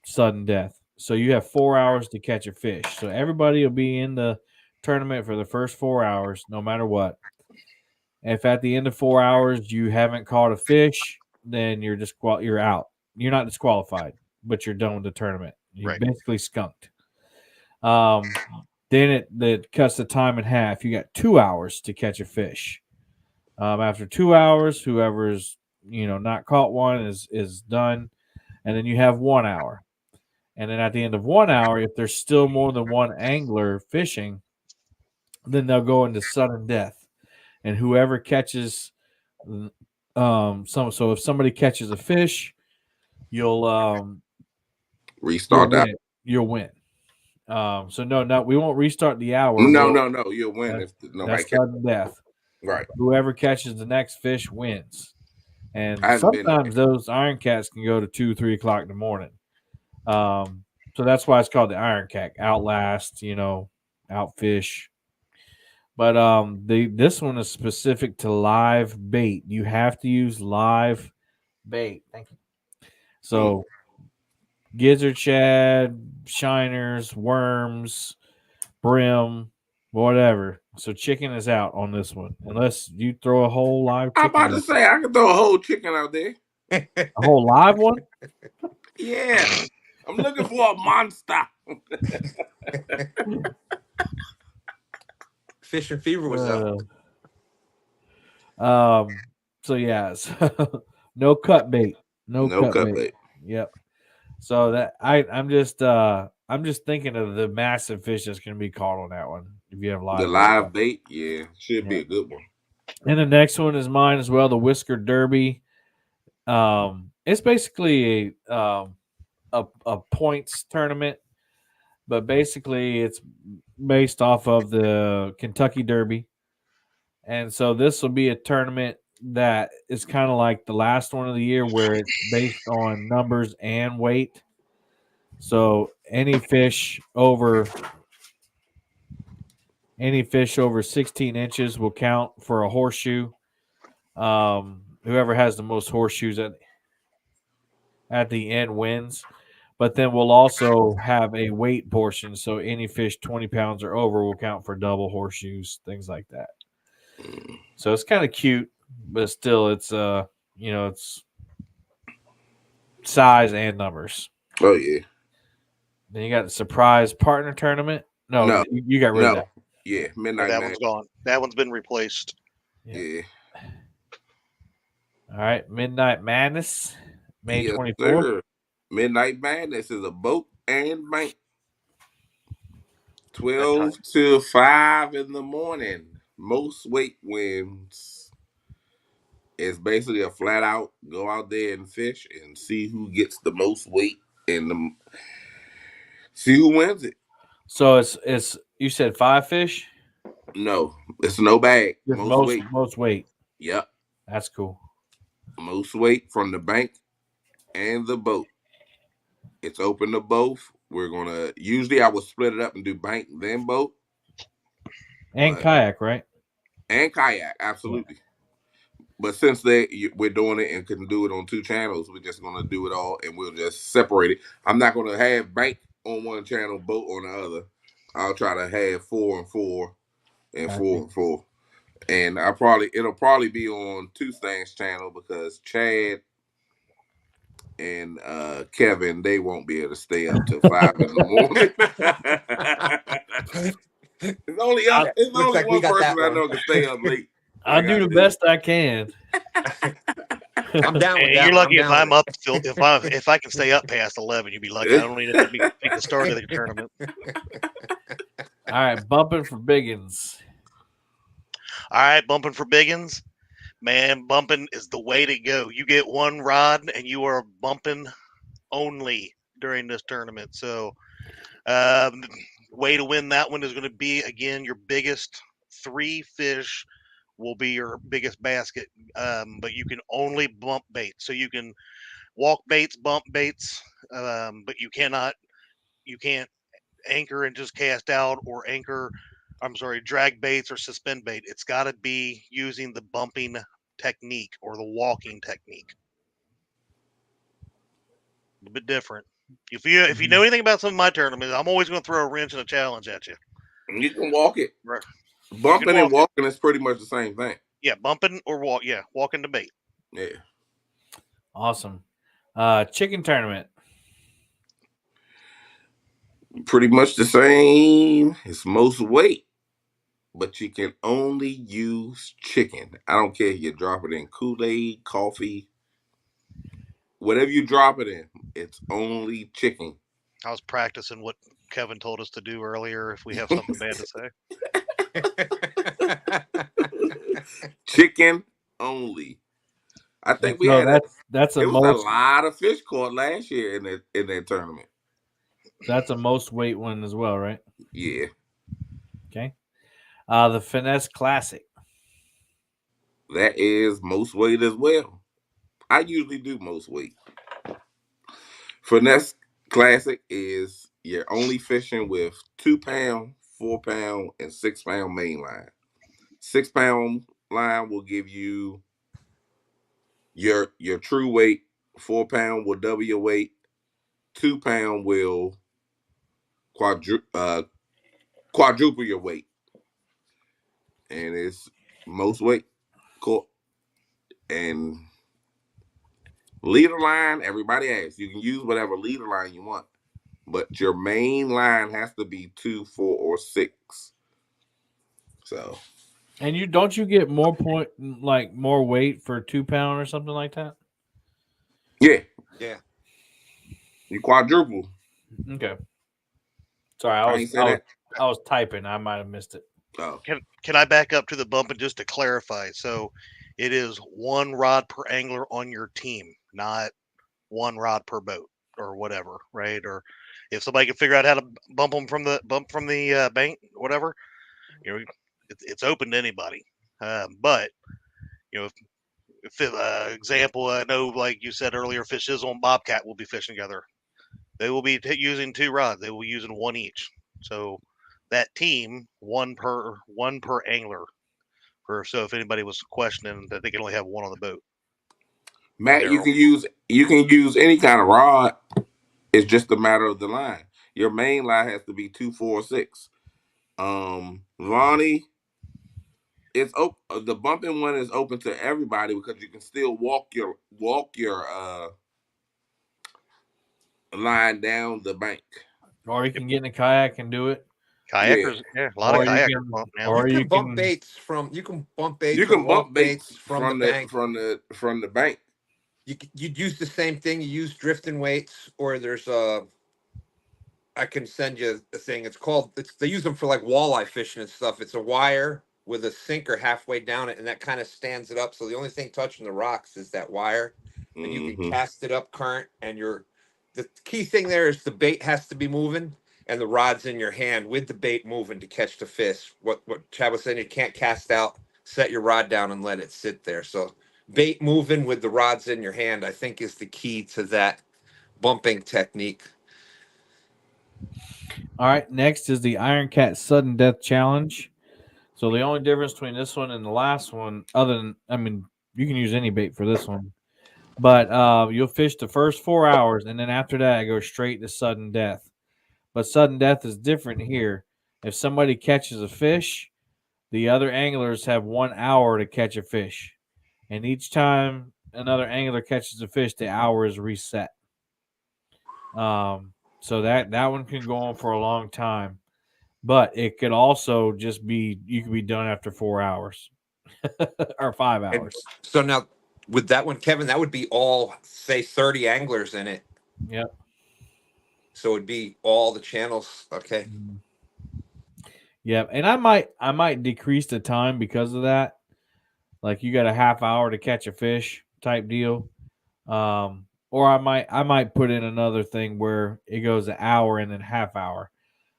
sudden death. So you have 4 hours to catch a fish. So everybody will be in the tournament for the first 4 hours, no matter what. If at the end of 4 hours you haven't caught a fish, then you're out. You're not disqualified, but you're done with the tournament. You're basically skunked. Then it cuts the time in half. You got 2 hours to catch a fish. After 2 hours, whoever's not caught one is done, and then you have 1 hour. And then at the end of 1 hour, if there's still more than one angler fishing, then they'll go into sudden death. And whoever catches so if somebody catches a fish, you'll restart that. You'll win. So no, we won't restart the hour. No, you'll win if nobody catches sudden death. Right. Whoever catches the next fish wins. And sometimes those Iron Cats can go to 2, 3 o'clock in the morning. So that's why it's called the Iron Cat. Outlast, outfish. But this one is specific to live bait. You have to use live bait. Thank you. So gizzard shad, shiners, worms, brim, whatever. So chicken is out on this one, unless you throw a whole live chicken. I'm about to say I can throw a whole chicken out there. A whole live one? Yeah. I'm looking for a monster. Fish and Fever was up. So yeah, no cut bait. No cut bait. Yep. So that I'm just thinking of the massive fish that's going to be caught on that one. If you have live bait, should be a good one. And the next one is mine as well, the Whisker Derby. It's basically a points tournament, but basically it's based off of the Kentucky Derby. And so this will be a tournament that is kind of like the last one of the year where it's based on numbers and weight. So any fish over 16 inches will count for a horseshoe. Whoever has the most horseshoes at the end wins. But then we'll also have a weight portion. So any fish 20 pounds or over will count for double horseshoes, things like that. So it's kind of cute, but still it's it's size and numbers. Oh yeah. Then you got the surprise partner tournament. No. You got rid of that. Yeah, Midnight that Madness. One's gone. That one's been replaced. Yeah. All right, Midnight Madness, May 24th. Midnight Madness is a boat and bank. 12 to 5 in the morning. Most weight wins. It's basically a flat out go out there and fish and see who gets the most weight and see who wins it. So it's you said 5 fish? No, it's no bag. Most weight. Yep. That's cool. Most weight from the bank and the boat. It's open to both. We're gonna usually I would split it up and do bank then boat. And kayak, right? And kayak, absolutely. But since we're doing it and can do it on 2 channels, we're just gonna do it all and we'll just separate it. I'm not gonna have bank on one channel, boat on the other. I'll try to have 4 and 4 and 4 and 4. And it'll probably be on Two Things channel because Chad and Kevin, they won't be able to stay up till 5 in the morning. It's only like we one got person that I one. know can stay up late. I'll do the best I can. I'm down with Hey, that. you're lucky one. if I'm up till if I can stay up past 11. You'd be lucky. I don't need to make the start of the tournament. All right, bumping for biggins. All right, bumping for biggins. Man, bumping is the way to go. You get one rod and you are bumping only during this tournament. So, way to win that one is going to be, again, your biggest 3 fish will be your biggest basket. But you can only bump bait. So you can walk baits, bump baits, but you can't anchor and just cast out or drag baits or suspend bait. It's got to be using the bumping technique or the walking technique. A bit different. If you know anything about some of my tournaments, I'm always going to throw a wrench and a challenge at you. You can walk it. Right. Bumping and walking is pretty much the same thing. Yeah, bumping or walk. Yeah, walking the bait. Yeah. Awesome. Chicken tournament. Pretty much the same. It's most weight, but you can only use chicken. I don't care if you drop it in Kool-Aid, coffee, whatever you drop it in, it's only chicken. I was practicing what Kevin told us to do earlier if we have something bad to say. Chicken only. I think we had that's a lot of fish caught last year in that tournament. That's a most weight one as well, right? Yeah. Okay. The Finesse Classic. That is most weight as well. I usually do most weight. Finesse Classic is you're only fishing with 2 pound, 4 pound, and 6 pound main line. 6 pound line will give you your true weight. 4 pound will double your weight. 2 pound will quadruple your weight, and it's most weight caught. And leader line, everybody asks. You can use whatever leader line you want, but your main line has to be 2, 4, or 6. So. And you get more more weight for 2 pound or something like that? Yeah. Yeah. You quadruple. Okay. Sorry, I was typing. I might have missed it. Oh. Can I back up to the bumping just to clarify? So it is 1 rod per angler on your team, not 1 rod per boat or whatever, right? Or if somebody can figure out how to bump from the bank, whatever, it's open to anybody. But if example, I know, like you said earlier, Fish Sizzle and Bobcat will be fishing together. They will be using 2 rods. They will be using 1 each. So that team, one per angler. So if anybody was questioning that they can only have 1 on the boat. Matt, you can use any kind of rod. It's just a matter of the line. Your main line has to be 2, 4, 6. Lonnie, it's open. The bumping one is open to everybody because you can still walk your line down the bank. Or you can get in a kayak and do it. Kayakers, yeah, a lot of kayakers bump now. Or you can bump baits from the bank. You'd use the same thing. You use drifting weights, or there's I can send you a thing. They use them for like walleye fishing and stuff. It's a wire with a sinker halfway down it, and that kind of stands it up. So the only thing touching the rocks is that wire, and you can cast it up current. And the key thing there is the bait has to be moving, and the rod's in your hand with the bait moving to catch the fish. What Chad was saying, you can't cast out, set your rod down, and let it sit there. So bait moving with the rods in your hand, I think, is the key to that bumping technique. All right, next is the Iron Cat Sudden Death Challenge. So the only difference between this one and the last one, you can use any bait for this one. But you'll fish the first 4 hours, and then after that, it goes straight to sudden death. But sudden death is different here. If somebody catches a fish, the other anglers have 1 hour to catch a fish. And each time another angler catches a fish, the hour is reset. So that one can go on for a long time. But it could also just be, you could be done after 4 hours or 5 And hours. so now with that one, Kevin, that would be all, say, 30 anglers in it. Yep. So it'd be all the channels. Okay. Yep. And I might decrease the time because of that. Like you got a half hour to catch a fish type deal. Or I might put in another thing where it goes an hour and then half hour.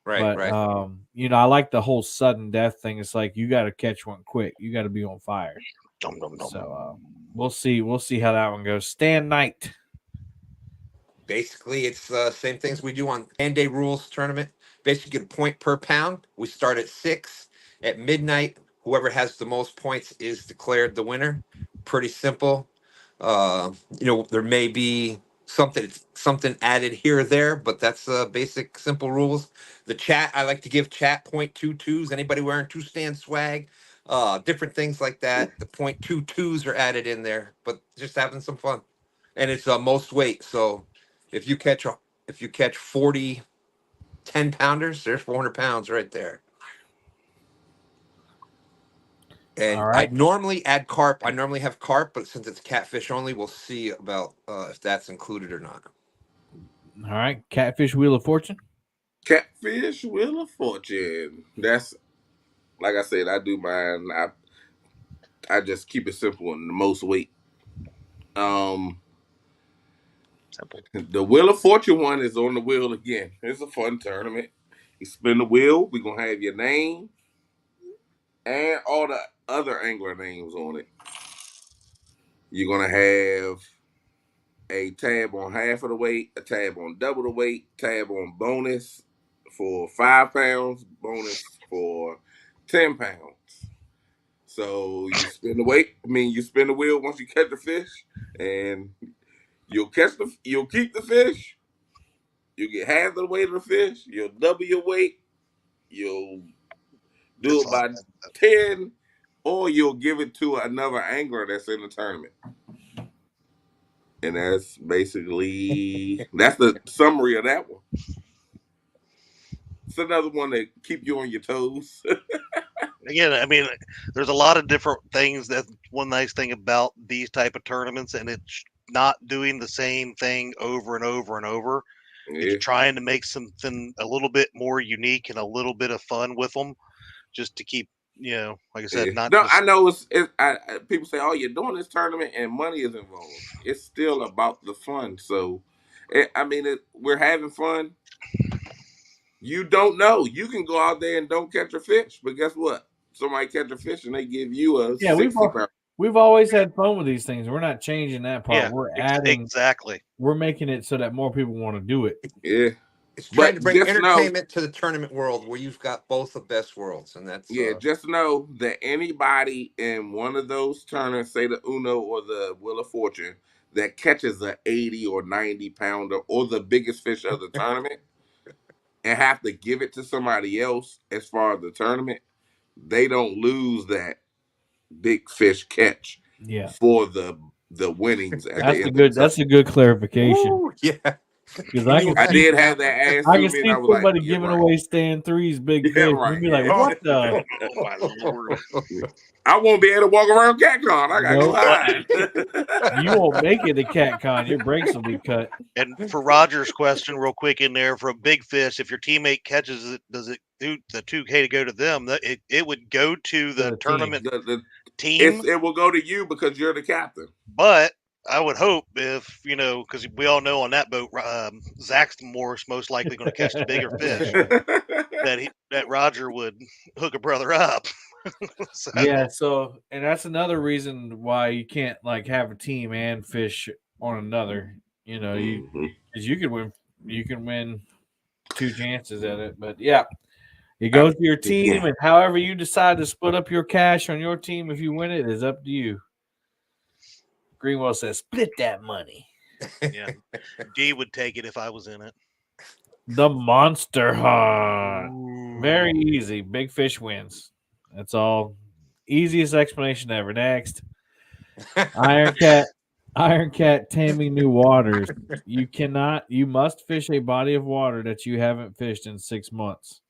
Right. But Right. I like the whole sudden death thing. It's like you got to catch one quick. You got to be on fire. Dum, dum, dum. So we'll see how that one goes. Stand night. Basically, it's the same things we do on 10-day rules tournament. Basically, get a point per pound. We start at 6. At midnight, whoever has the most points is declared the winner. Pretty simple. There may be something added here or there, but that's basic, simple rules. The chat, I like to give chat 0.22s. Anybody wearing 2-stand swag? Different things like that. The 0.22s are added in there, but just having some fun. And it's most weight, so if you catch 40 10-pounders, there's 400 pounds right there. And All right. I normally add carp. I normally have carp, but since it's catfish only, we'll see about if that's included or not. All right. Catfish Wheel of Fortune. Catfish Wheel of Fortune. That's, like I said, I do mine. I just keep it simple and the most weight. Simple. The Wheel of Fortune one is on the wheel again. It's a fun tournament. You spin the wheel. We're gonna have your name and all the other angler names on it. You're gonna have a tab on half of the weight, a tab on double the weight, tab on bonus for 5 pounds, bonus for 10 pounds. So you spin the weight. You spin the wheel once you catch the fish, and you'll keep the fish. You get half of the weight of the fish. You'll double your weight. You'll do It's it all by 10, or you'll give it to another angler that's in the tournament. And that's the summary of that one. It's another one that keep you on your toes. Again, there's a lot of different things. That's one nice thing about these type of tournaments, and it's not doing the same thing over and over and over. Yeah. It's trying to make something a little bit more unique and a little bit of fun with them, just to keep, like I said, not. No, just, I know people say, "Oh, you're doing this tournament and money is involved." It's still about the fun. So, we're having fun. You don't know. You can go out there and don't catch a fish, but guess what? Somebody catch a fish and they give you a 60 pound. We've always had fun with these things. We're not changing that part. Yeah, We're adding exactly. We're making it so that more people want to do it. Yeah. It's trying But to bring just entertainment to the tournament world where you've got both the best worlds, and that's just know that anybody in one of those tournaments, say the Uno or the Wheel of Fortune, that catches a 80 or 90 pounder or the biggest fish of the tournament and have to give it to somebody else as far as the tournament, they don't lose that big fish catch for the winnings at the end. That's a good clarification. Ooh, yeah. Because I did have that asked I to can me, see and I was somebody like, giving away stand threes, big fish. right. You'd be like, what the? Oh my Lord! I won't be able to walk around CatCon. I gotta go hide. You won't make it to CatCon. Your brakes will be cut. And for Roger's question, real quick in there, for a big fish, if your teammate catches it, does it do the 2K to go to them? It would go to the tournament team. It will go to you because you're the captain. But I would hope if, because we all know on that boat, Zach's most likely going to catch the bigger fish, that Roger would hook a brother up. And that's another reason why you can't have a team and fish on another. Because you can win 2 chances at it. But it goes to your team, and however you decide to split up your cash on your team, if you win it, is up to you. Greenwell says, "Split that money." Yeah. D would take it if I was in it. The Monster Hunt. Very easy. Big fish wins. That's all. Easiest explanation ever. Next. Iron Cat taming new waters. You must fish a body of water that you haven't fished in 6 months.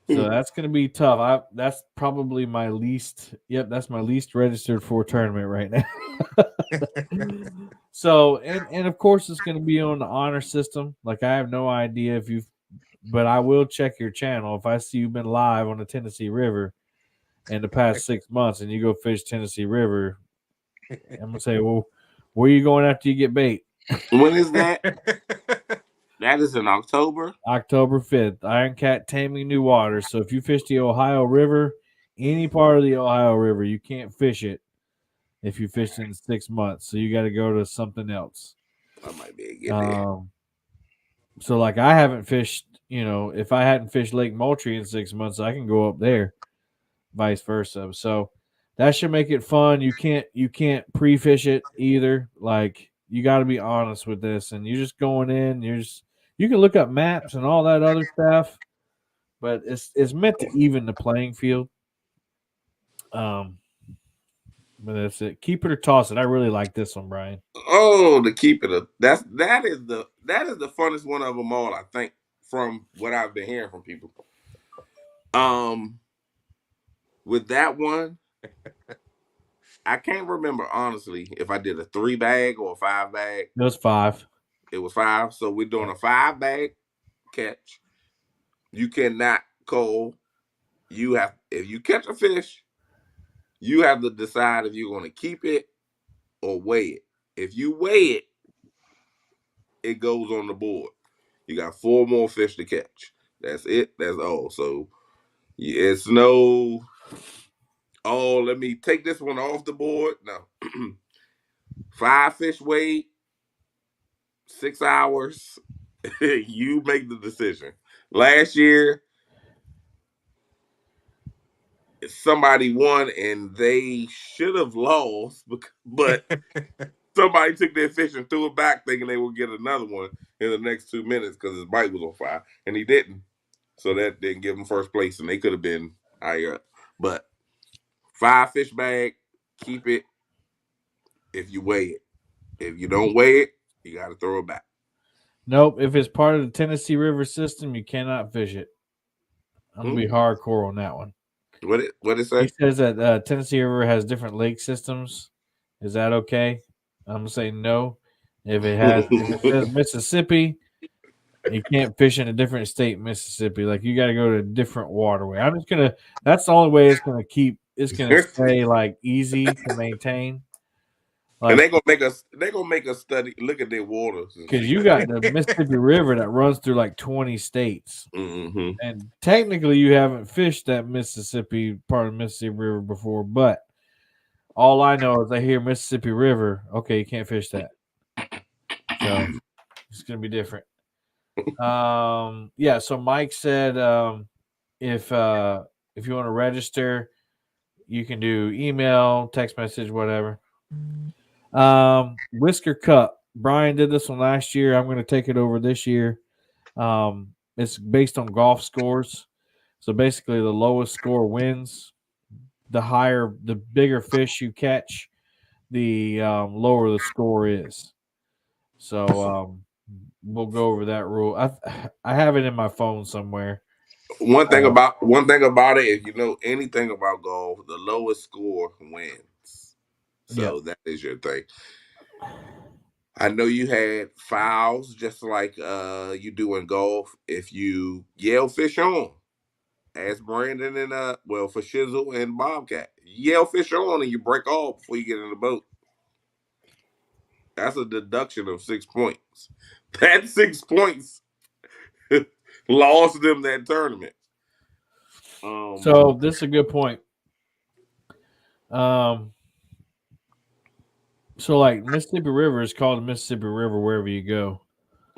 So that's going to be tough. That's probably my least. Yep, that's my least registered for tournament right now. So, and of course it's going to be on the honor system. Like I have no idea if you've, but I will check your channel if I see you've been live on the Tennessee River in the past 6 months and you go fish Tennessee River. I'm gonna say, well, where are you going after you get bait? When is that? That is in October. October 5th, Iron Cat taming new waters. So if you fish the Ohio River, any part of the Ohio River, you can't fish it if you fished in 6 months. So you got to go to something else. I might be able to get there. So like I haven't fished, if I hadn't fished Lake Moultrie in 6 months, I can go up there, vice versa. So that should make it fun. You can't pre-fish it either. Like you got to be honest with this, and you're just going in. You can look up maps and all that other stuff, but it's meant to even the playing field. But that's it. Keep it or toss it. I really like this one, Brian. Oh, to keep it that is the funnest one of them all. I think from what I've been hearing from people. With that one, I can't remember honestly if I did a 3-bag or a 5-bag. It was 5. It was 5. So we're doing a 5-bag catch. You cannot, Cole. If you catch a fish, you have to decide if you're going to keep it or weigh it. If you weigh it, it goes on the board. You got 4 more fish to catch. That's it. That's all. So it's no, let me take this one off the board. No. 5 fish weighed, 6 hours. You make the decision. Last year, somebody won and they should have lost, but somebody took their fish and threw it back thinking they would get another one in the next 2 minutes because his bite was on fire, and he didn't. So that didn't give him first place, and they could have been higher up. But 5 fish bag, keep it if you weigh it. If you don't weigh it, you got to throw it back. Nope. If it's part of the Tennessee River system, you cannot fish it. I'm going to be hardcore on that one. What it say? He says that Tennessee River has different lake systems. Is that okay? I'm going to say no. If it says Mississippi, you can't fish in a different state, Mississippi. Like you got to go to a different waterway. That's the only way it's going to stay like easy to maintain. Like, and they're gonna make us study, look at their waters. Because you got the Mississippi River that runs through like 20 states. Mm-hmm. And technically you haven't fished that Mississippi part of the Mississippi River before, but all I know is I hear Mississippi River. Okay, you can't fish that. So it's gonna be different. Yeah, so Mike said if you want to register, you can do email, text message, whatever. Whisker Cup. Brian did this one last year. I'm going to take it over this year. It's based on golf scores. So basically the lowest score wins. The bigger fish you catch, the lower the score is. So we'll go over that rule. I have it in my phone somewhere. One thing about it, if you know anything about golf, the lowest score wins. So that is your thing. I know you had fouls just like you do in golf. If you yell fish on, ask Brandon and for Shizzle and Bobcat, yell fish on and you break off before you get in the boat. That's a deduction of 6 points. That 6 points lost them that tournament. So this is a good point. So like Mississippi River is called the Mississippi River wherever you go.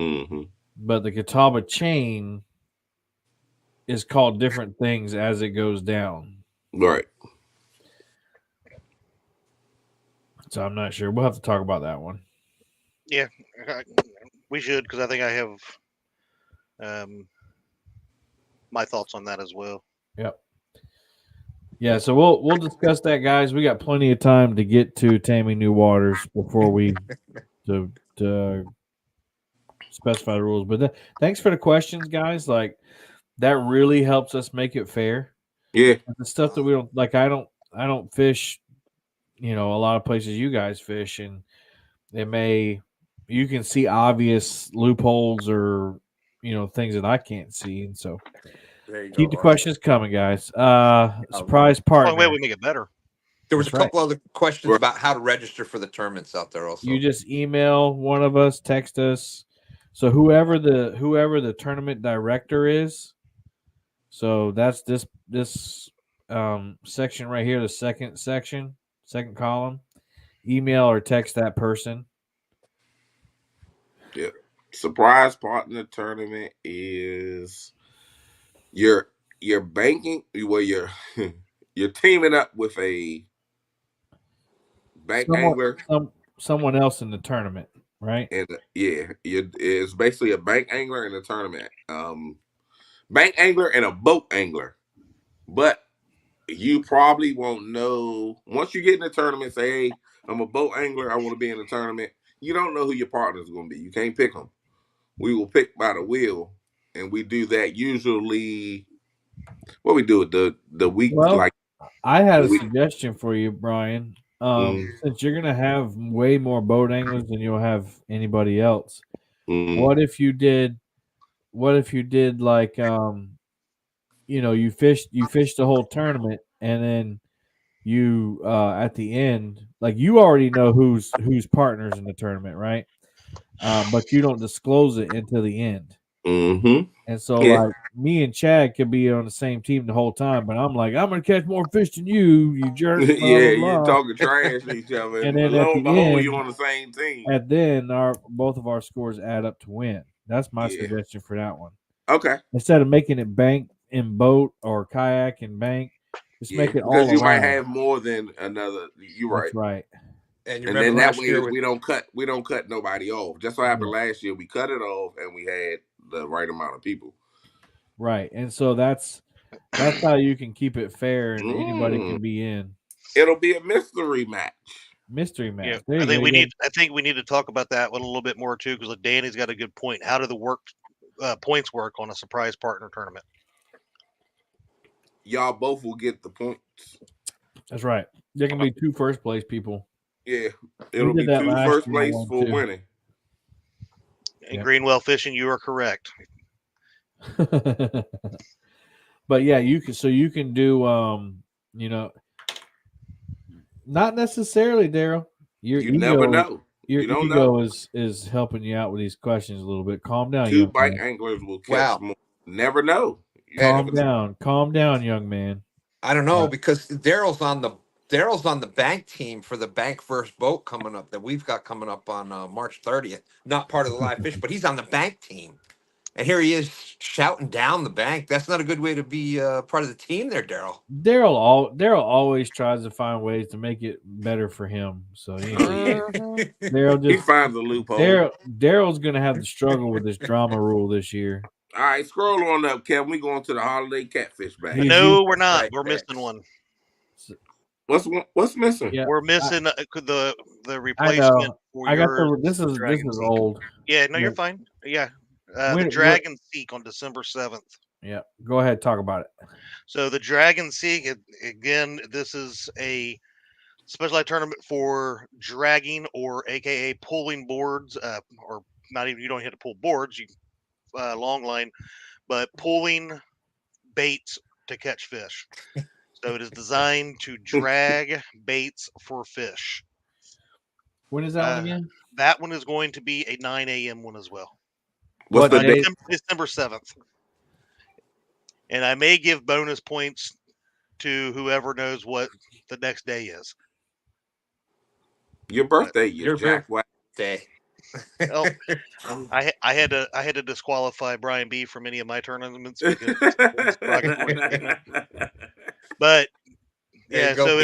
Mm-hmm. But the Catawba chain is called different things as it goes down. Right. boats, I'm not sure. We'll have to talk about that one. Yeah, we should, because I think I have my thoughts on that as well. Yep. Yeah, so we'll discuss that, guys. We got plenty of time to get to taming new waters before we to specify the rules. But thanks for the questions, guys. Like that really helps us make it fair. Yeah. The stuff that we don't like, I don't fish, a lot of places you guys fish, and you can see obvious loopholes or things that I can't see, and so There you keep the go. questions coming, guys. Surprise Only way partner. we make it better. There was That's a right. couple other questions about how to register for the tournaments out there also. You just email one of us, text us. So whoever the tournament director is, so that's this section right here, the second section, second column. Email or text that person. Yeah. Surprise partner tournament is you're banking where you're teaming up with a bank angler. Someone else in the tournament, right? And it's basically a bank angler in a tournament. Bank angler and a boat angler. But you probably won't know once you get in the tournament. Say, hey, I'm a boat angler. I want to be in the tournament. You don't know who your partner is going to be. You can't pick them. We will pick by the wheel, and we do that usually. What we do it the week Well, I had a suggestion for you, Brian. Since you're gonna have way more boat anglers than you'll have anybody else, what if you did? What if you did like you fished the whole tournament, and then you at the end, like you already know who's partners in the tournament, right? But you don't disclose it until the end. Mm-hmm. And so, like me and Chad could be on the same team the whole time, but I'm like, I'm gonna catch more fish than you jerk. Blah, Yeah, blah, you're blah. talking trash to each other, And and then at lo the and behold, end, you're on the same team. and then both of our scores add up to win. That's my suggestion for that one. Okay. Instead of making it bank and boat or kayak and bank, just make it all because you around. might have more than another. You're right. That's right. And then that way we don't cut nobody off. Just so happened last year we cut it off and we had the right amount of people. Right, and so that's how you can keep it fair and anybody can be in. It'll be a mystery match. Mystery match. Yeah, I think we need to talk about that one a little bit more too, because Danny's got a good point. How do the points work on a surprise partner tournament? Y'all both will get the points. That's right. There can be 2 first place people. Yeah, it'll be 2 first place for winning. And Greenwell Fishing, you are correct. But yeah, you can do not necessarily, Daryl. You never know. Your ego is helping you out with these questions a little bit. Calm down. 2 bite anglers will catch more. Never know. Calm down, young man. I don't know because Daryl's on the bank team for the bank first boat coming up that we've got coming up on March 30th. Not part of the live fish, but he's on the bank team. And here he is shouting down the bank. That's not a good way to be part of the team there, Daryl. Daryl always tries to find ways to make it better for him. So Daryl he finds a loophole. Daryl's gonna have to struggle with this drama rule this year. All right, scroll on up, Kevin. We going to the holiday catfish bag. No, we're not. We're missing one. What's missing? Yeah, we're missing the replacement. I got this is old. Yeah, no, you're fine. Yeah. The Dragon Seek on December 7th. Yeah, go ahead, talk about it. So the Dragon Seek, again, this is a specialized tournament for dragging or AKA pulling boards, or not even, you don't have to pull boards, you long line, but pulling baits to catch fish. So it is designed to drag baits for fish. When is that one again? That one is going to be a 9 a.m. one as well. What's the date? December 7th. And I may give bonus points to whoever knows what the next day is. Your birthday, your Jack White day. Well, I had to disqualify Brian B from any of my tournaments because but yeah, so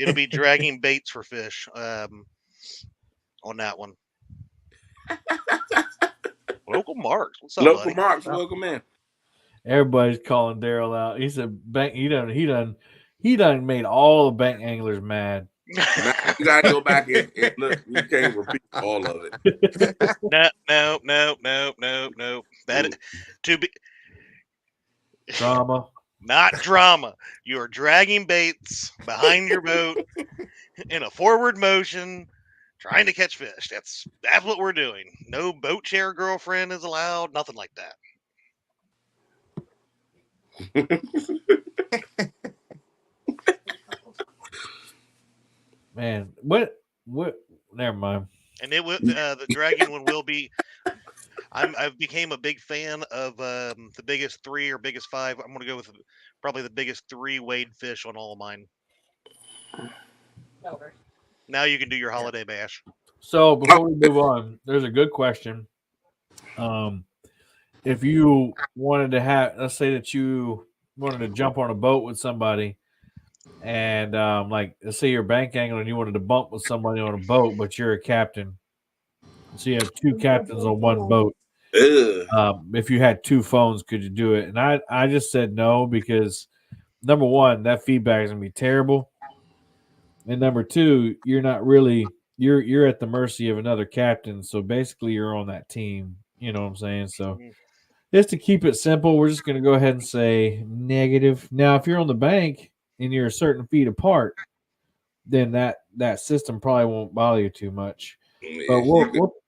It'll be dragging baits for fish on that one. Local Marks. What's up, Local buddy? Marks, welcome in. Everybody's calling Daryl out. He said bank. He done made all the bank anglers mad. Now you gotta go back and look. You can't repeat all of it. No. That to be Drama. not drama. You are dragging baits behind your boat in a forward motion, trying to catch fish. That's what we're doing. No boat chair girlfriend is allowed. Nothing like that. Man, what? Never mind. And it will the dragging one will be. I've became a big fan of the biggest 3 or biggest 5. I'm going to go with probably the biggest 3 weighed fish on all of mine. Now you can do your holiday bash. So before we move on, there's a good question. If you wanted to have, let's say that you wanted to jump on a boat with somebody, and like let's say you're bank angler and you wanted to bump with somebody on a boat, but you're a captain, so you have 2 captains on one boat. If you had 2 phones, could you do it? And I just said no because number one, that feedback is gonna be terrible, and number 2, you're not really you're at the mercy of another captain. So basically, you're on that team. You know what I'm saying? So just to keep it simple, we're just gonna go ahead and say negative. Now, if you're on the bank and you're a certain feet apart, then that system probably won't bother you too much. But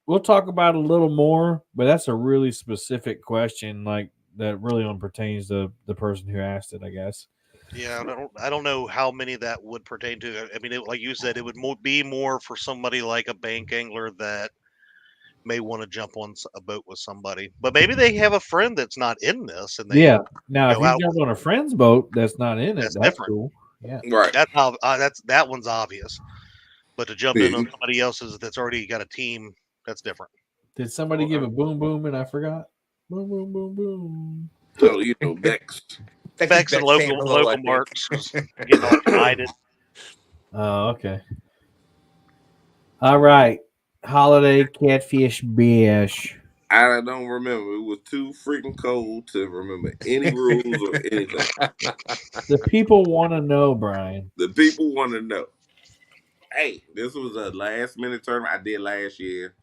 we'll talk about it a little more. But that's a really specific question, like that really only pertains to the person who asked it, I guess. Yeah, I don't know how many that would pertain to. I mean, like you said, it would be more for somebody like a bank angler that may want to jump on a boat with somebody, but maybe they have a friend that's not in this, and they Now, if go you out jump on a friend's boat that's not in it, That's that's different. cool. Yeah, Right. That's how that one's obvious. But to jump in Yeah. on somebody else's that's already got a team, that's different. Did somebody give a boom boom and I forgot? Boom boom boom boom. So you know, Bex. Bex and saying hello, I local think. Marks was getting all excited. Oh, okay. All right. Holiday catfish bash. I don't remember. It was too freaking cold to remember any rules or anything. The people want to know, Brian. The people want to know. Hey, this was a last minute tournament I did last year.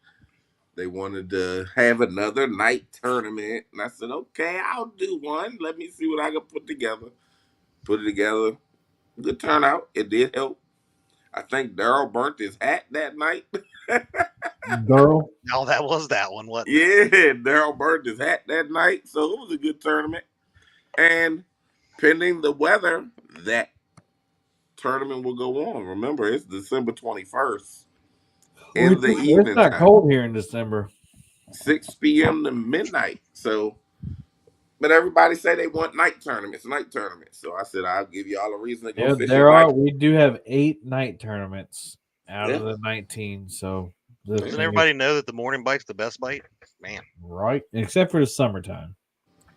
They wanted to have another night tournament, and I said, "Okay, I'll do one. Let me see what I can put together." Put it together. Good turnout. It did help. I think Daryl burnt his hat that night. Girl. No, that was that one, wasn't it? Yeah, Daryl burnt his hat that night, so it was a good tournament. And pending the weather, that tournament will go on. Remember, it's December 21st in the It's evening not time, cold here in December. 6 p.m. to midnight. So, but everybody say they want night tournaments. So I said I'll give you all a reason to go Yeah, fishing. we do have 8 night tournaments out of the 19. So Doesn't everybody know that the morning bite's the best bite? Man, right? Except for the summertime.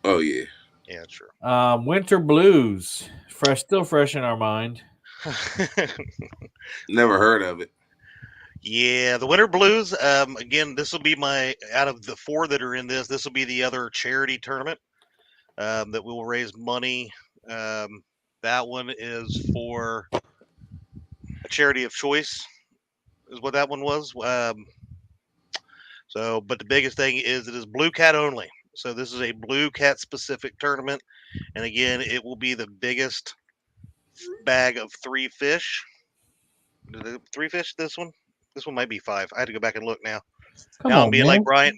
Oh yeah, yeah, true. Winter blues, still fresh in our mind. never heard of it. Yeah, the Winter Blues. Again, this will be out of the 4 that are in this. This will be the other charity tournament that we will raise money. That one is for a charity of choice, is what that one was. But the biggest thing is it is blue cat only. So this is a blue cat specific tournament, and again, it will be the biggest bag of 3 fish. 3 fish. This one. This one might be 5. I had to go back and look now. I'm being like Brian.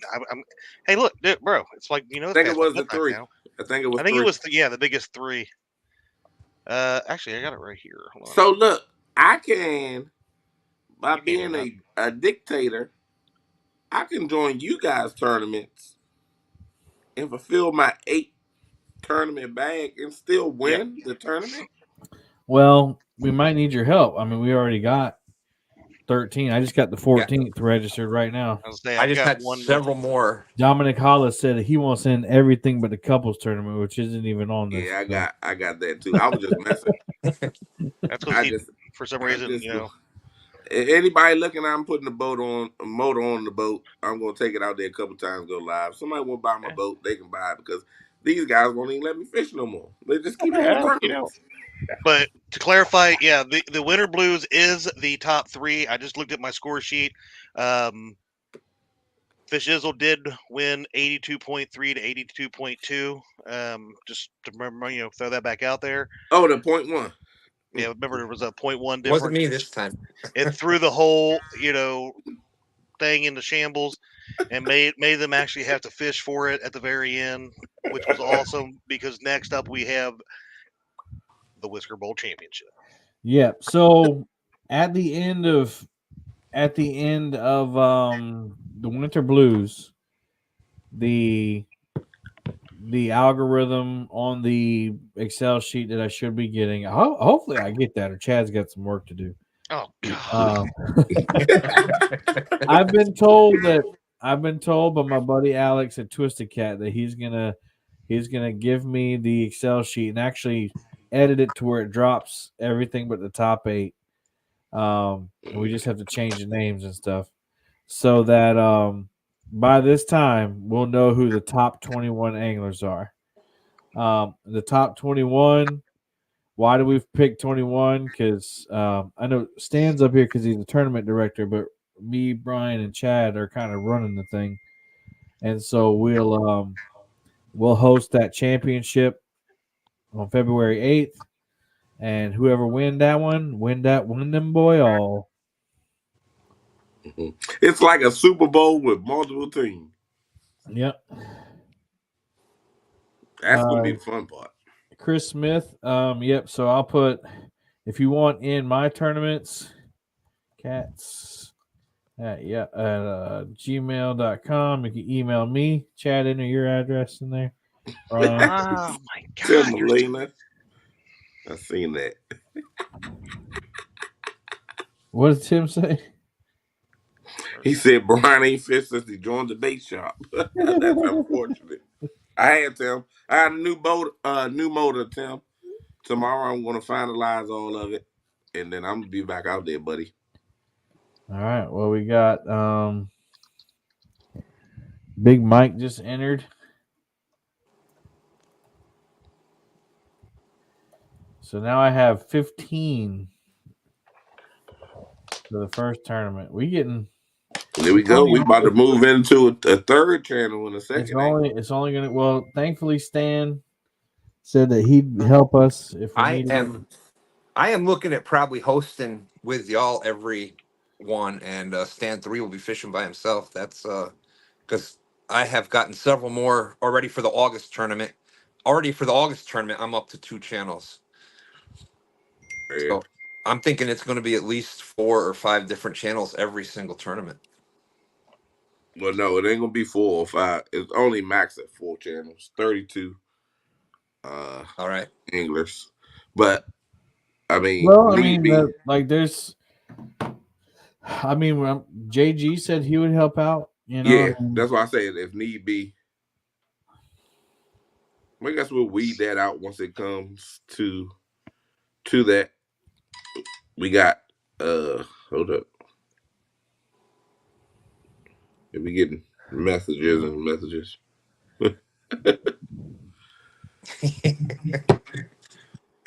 Hey, look, dude, bro. It's like I think it was the 3. now. I think it was. It was the biggest 3. Actually, I got it right here. Hold on. So look, I can by being a dictator, I can join you guys tournaments and fulfill my 8 tournament bag and still win the tournament. Well, we might need your help. I mean, we already got 13. I just got the 14th registered right now. I just had several more. Dominic Hollis said that he wants in everything but the couples tournament, which isn't even on this. Yeah, I got that too. I was just messing. That's what for some I reason, just you know. anybody looking, I'm putting a motor on the boat. I'm gonna take it out there a couple times, go live. Somebody want to buy my boat, they can buy it because these guys won't even let me fish no more. They just keep having Yeah, you know. tournaments. But to clarify, yeah, the Winter Blues is the top 3. I just looked at my score sheet. Fish Izzle did win 82.3 to 82.2. Just to remember, you know, throw that back out there. Oh, the .1. Yeah, remember there was a 0.1 difference. Wasn't me this time. It threw the whole, you know, thing into shambles and made them actually have to fish for it at the very end, which was awesome because next up we have the Whisker Bowl Championship. Yeah. So at the end of the Winter Blues, the algorithm on the Excel sheet that I should be getting. Hopefully, I get that, or Chad's got some work to do. Oh God! I've been told by my buddy Alex at Twisted Cat that he's gonna give me the Excel sheet and actually edit it to where it drops everything but the top 8. And we just have to change the names and stuff so that by this time we'll know who the top 21 anglers are. The top 21. Why do we pick 21? Because I know Stan's up here because he's the tournament director, but me, Brian, and Chad are kind of running the thing, and so we'll host that championship on February 8th, and whoever win them boy all. It's like a Super Bowl with multiple teams. Yep. That's gonna be the fun part. Chris Smith. Yep. So I'll put, if you want in my tournaments, cats at gmail.com. You can email me. Chad, enter your address in there. Brian. Oh my Tim God! Molina. I've seen that. What did Tim say? He said Brian ain't fished since he joined the bait shop. That's unfortunate. I had Tim. I had a new motor, Tim. Tomorrow I'm gonna finalize all of it, and then I'm gonna be back out there, buddy. All right. Well, we got Big Mike just entered. So now I have 15 for the first tournament. There we go. We about to move into a third channel in a second. It's only gonna. Well, thankfully Stan said that he'd help us if we needed. I am looking at probably hosting with y'all every one, and Stan 3 will be fishing by himself. That's because I have gotten several more already for the August tournament. Already for the August tournament, I'm up to 2 channels. Yeah. So I'm thinking it's going to be at least 4 or 5 different channels every single tournament. Well, no, it ain't gonna be 4 or 5. It's only max at 4 channels, 32. All right, anglers, but I mean, there's. I mean, JG said he would help out. You know, yeah, that's why I say if need be. I guess we'll weed that out once it comes to that. We got hold up. If we getting messages and messages. I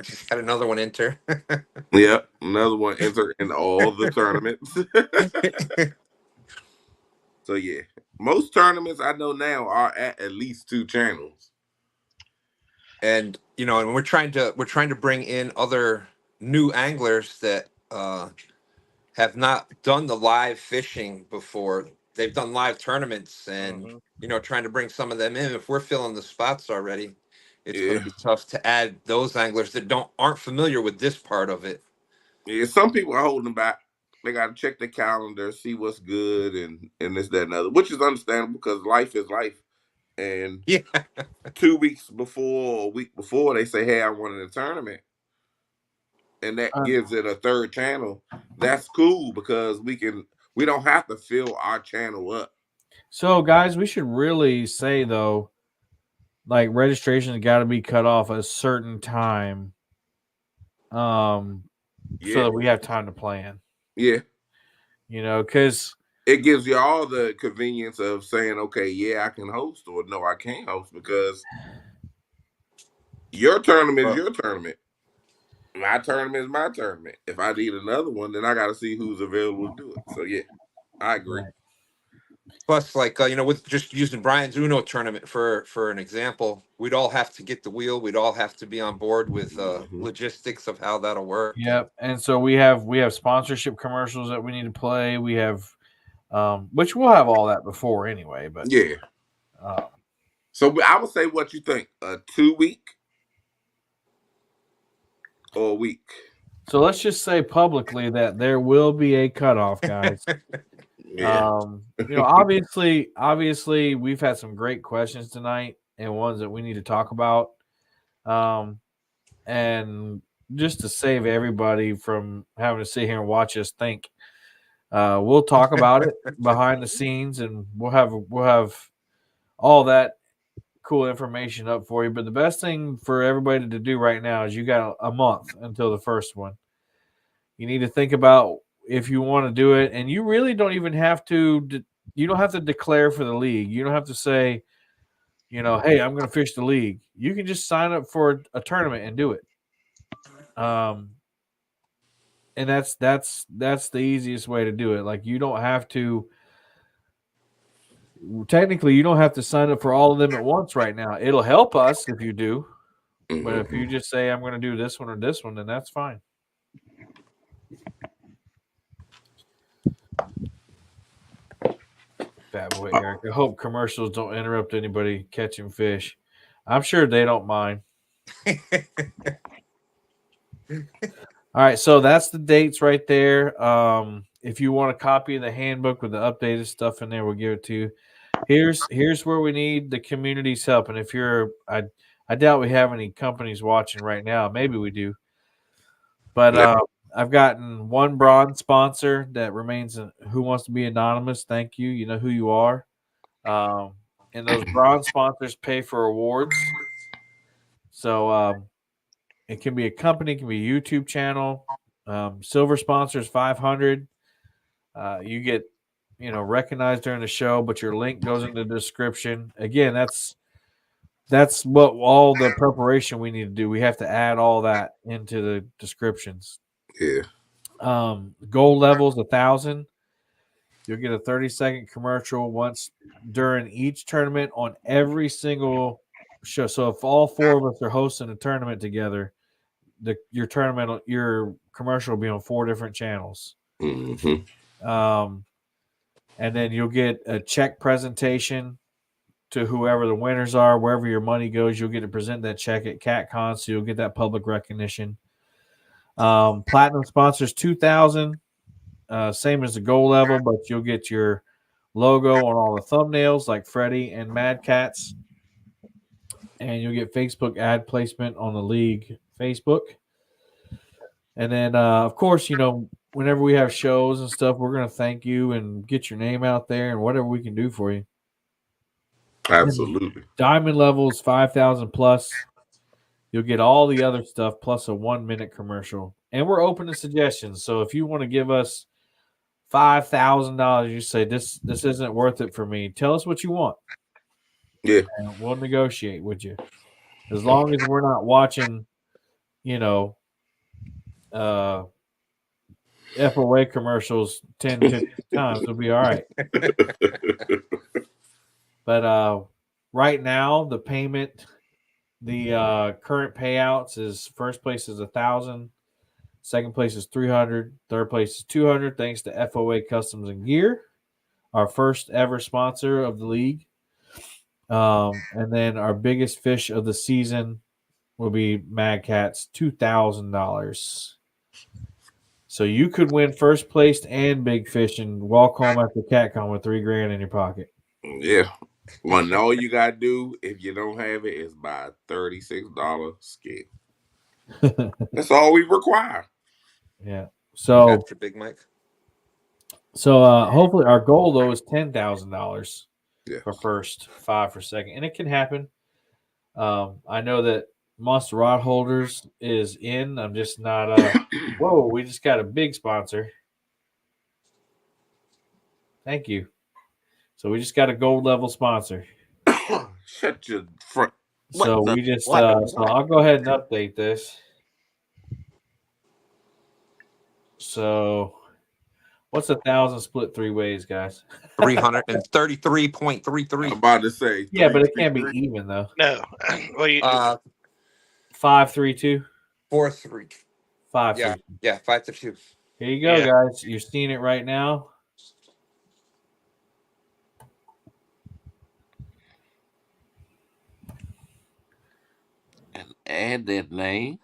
just got another one enter. Yep, another one enter in all the tournaments. So yeah, most tournaments I know now are at least 2 channels. And you know, and we're trying to bring in other new anglers that have not done the live fishing before. They've done live tournaments, and you know, trying to bring some of them in. If we're filling the spots already, it's going to be tough to add those anglers that aren't familiar with this part of it. Yeah, some people are holding back. They got to check the calendar, see what's good, and this, that, and other, which is understandable because life is life. And 2 weeks before, a week before, they say, "Hey, I wanted a tournament," and that gives it a third channel. That's cool because we don't have to fill our channel up. So, guys, we should really say though, like registration has got to be cut off at a certain time. so that we have time to plan. Yeah. Because it gives you all the convenience of saying, okay, yeah, I can host, or no, I can't host, because your tournament is your tournament. My tournament is my tournament. If I need another one, then I got to see who's available to do it. So yeah, I agree. Right. Plus, like with just using Brian's Uno tournament for an example, we'd all have to get the wheel. We'd all have to be on board with logistics of how that'll work. Yep. And so we have sponsorship commercials that we need to play. We have, which we'll have all that before anyway. But yeah. So I would say, what you think? A 2 week or a week? So let's just say publicly that there will be a cutoff, guys. Yeah. Obviously, we've had some great questions tonight and ones that we need to talk about. And just to save everybody from having to sit here and watch us think, we'll talk about it behind the scenes, and we'll have all that cool information up for you. But the best thing for everybody to do right now is you got a month until the first one. You need to think about if you want to do it, and you really don't even have to. You don't have to declare for the league. You don't have to say, hey, I'm going to fish the league. You can just sign up for a tournament and do it. And that's the easiest way to do it. Like, you don't have to. Technically, you don't have to sign up for all of them at once right now. It'll help us if you do. But if you just say, I'm going to do this one or this one, then that's fine. Fat boy Eric. I hope commercials don't interrupt anybody catching fish. I'm sure they don't mind. All right, so that's the dates right there. If you want a copy of the handbook with the updated stuff in there, we'll give it to you. Here's where we need the community's help. And if you're, I doubt we have any companies watching right now. Maybe we do. But I've gotten one bronze sponsor that remains who wants to be anonymous. Thank you. You know who you are. And those bronze sponsors pay for awards. So it can be a company, it can be a YouTube channel. Silver sponsors $500. You get recognized during the show, but your link goes in the description. Again, that's what all the preparation we need to do. We have to add all that into the descriptions. Yeah. Gold levels 1,000. You'll get a 30-second commercial once during each tournament on every single show. So if all four of us are hosting a tournament together, your commercial will be on 4 different channels. Mm-hmm. And then you'll get a check presentation to whoever the winners are. Wherever your money goes, you'll get to present that check at CatCon, so you'll get that public recognition. Platinum sponsors $2,000, same as the gold level, but you'll get your logo on all the thumbnails like Freddie and Mad Cats, and you'll get Facebook ad placement on the league Facebook. And then, of course, whenever we have shows and stuff, we're going to thank you and get your name out there and whatever we can do for you. Absolutely. Diamond level is 5,000 plus. You'll get all the other stuff plus a 1-minute commercial. And we're open to suggestions. So if you want to give us $5,000, you say this isn't worth it for me. Tell us what you want. Yeah. And we'll negotiate with you. As long as we're not watching, FOA commercials 10, 15 times, we'll be all right. But right now, the payment, the current payouts is first place is $1,000, second place is $300, third place is $200. Thanks to FOA Customs and Gear, our first ever sponsor of the league. And then our biggest fish of the season will be Mad Cat's $2,000. So you could win first place and big fish and walk home after CatCon with $3,000 in your pocket. Yeah. Well, all you gotta do if you don't have it is buy a $36 scale. That's all we require. Yeah. So That's your Big Mike. So hopefully our goal though is $10,000 for first, 5 for second, and it can happen. I know that Monster Rod Holders is in. I'm just not. Whoa, we just got a big sponsor. Thank you. So we just got a gold level sponsor. Shut your front. So we just. So I'll go ahead and update this. So, what's 1,000 split 3 ways, guys? 333.33. I'm about to say. Yeah, but it can't be 3. even though. No. Well, 532. 4-3. 532. Yeah, 5-2. Here you go, Yeah. guys. You're seeing it right now. And add that name.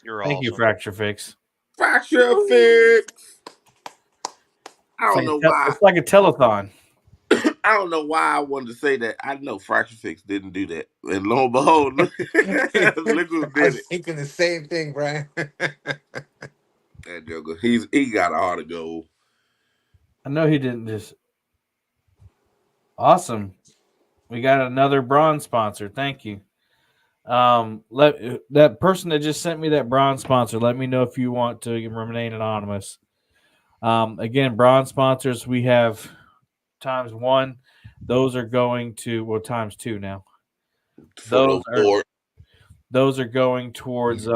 You're Thank awesome. you, Fracture Fix. Fracture Fix. I don't know why. It's like a telethon. I don't know why I wanted to say that. I know Fracture Fix didn't do that. And lo and behold, look who I did was it. thinking the same thing, Brian. That joker. He got a heart of gold. I know he didn't just. Awesome. We got another bronze sponsor. Thank you. Let that person that just sent me that bronze sponsor, let me know if you want to remain anonymous. Again, bronze sponsors, we have times 1. Those are going to times 2 now. Those are going towards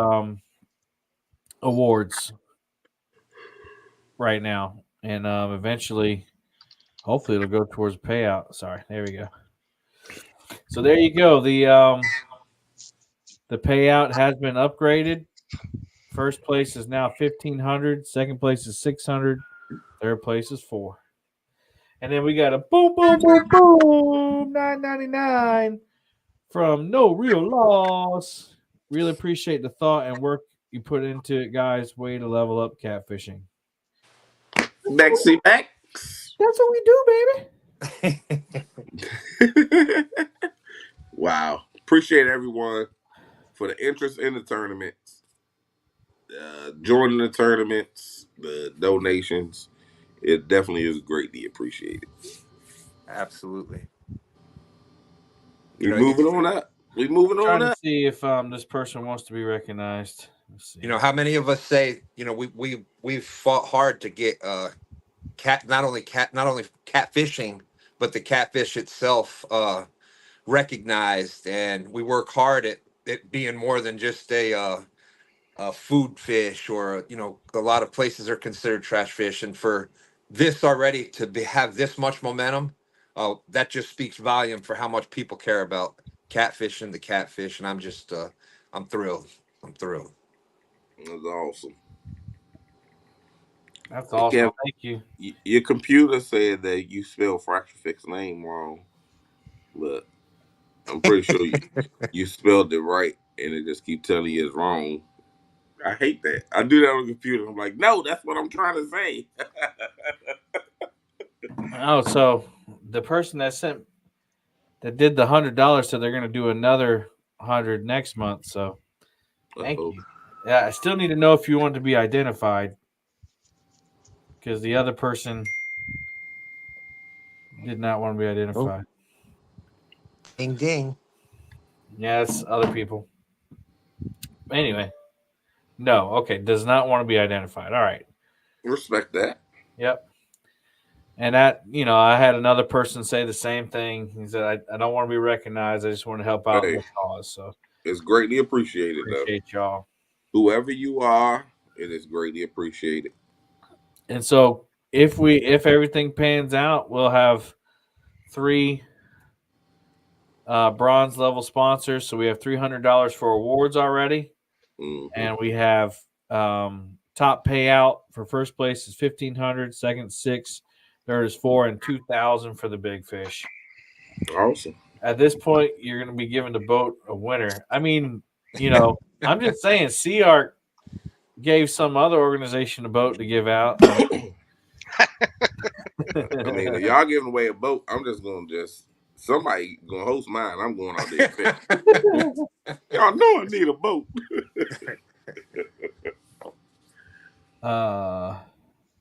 awards right now, and eventually, hopefully, it'll go towards payout. Sorry, there we go. So there you go. The payout has been upgraded. First place is now 1,500. Second place is 600. Third place is 4. And then we got a boom, boom, boom, boom, $9.99 from No Real Loss. Really appreciate the thought and work you put into it, guys. Way to level up catfishing. Maxi Max. That's what we do, baby. Wow. Appreciate everyone for the interest in the tournaments, joining the tournaments, the donations. It definitely is greatly appreciated. Absolutely. We're moving on up. We're moving on Trying up. to see if this person wants to be recognized. Let's see. How many of us say, we've fought hard to get not only catfishing, but the catfish itself recognized, and we work hard at it being more than just a food fish, or a lot of places are considered trash fish, and for this already to have this much momentum, that just speaks volume for how much people care about catfish and the catfish, and I'm thrilled. That's awesome. That's awesome. Kev, Thank you. Your computer said that you spelled Fracture Fix name wrong, but I'm pretty sure you spelled it right, and it just keep telling you it's wrong. I hate that. I do that on the computer. I'm like, no, that's what I'm trying to say. Oh, so the person that did the $100 said they're going to do another 100 next month. So thank you. Yeah, I still need to know if you want to be identified, because the other person did not want to be identified. Ding ding. Yeah, it's other people. Anyway, no, okay, does not want to be identified. All right, Respect that. yep. And that, I had another person say the same thing. He said, I don't want to be recognized. I just want to help out the cause. So it's greatly appreciated, appreciate y'all. Whoever you are, it is greatly appreciated. And so if everything pans out, we'll have 3 bronze level sponsors. So we have $300 for awards already. Mm-hmm. And we have top payout for first place is $1,500, second 6, third is 4, and $2,000 for the big fish. Awesome. At this point, you're going to be giving the boat a winner. I mean, I'm just saying, SeaArk gave some other organization a boat to give out. I mean, if y'all giving away a boat, I'm just gonna somebody gonna host mine. I'm going out there. Y'all know I need a boat.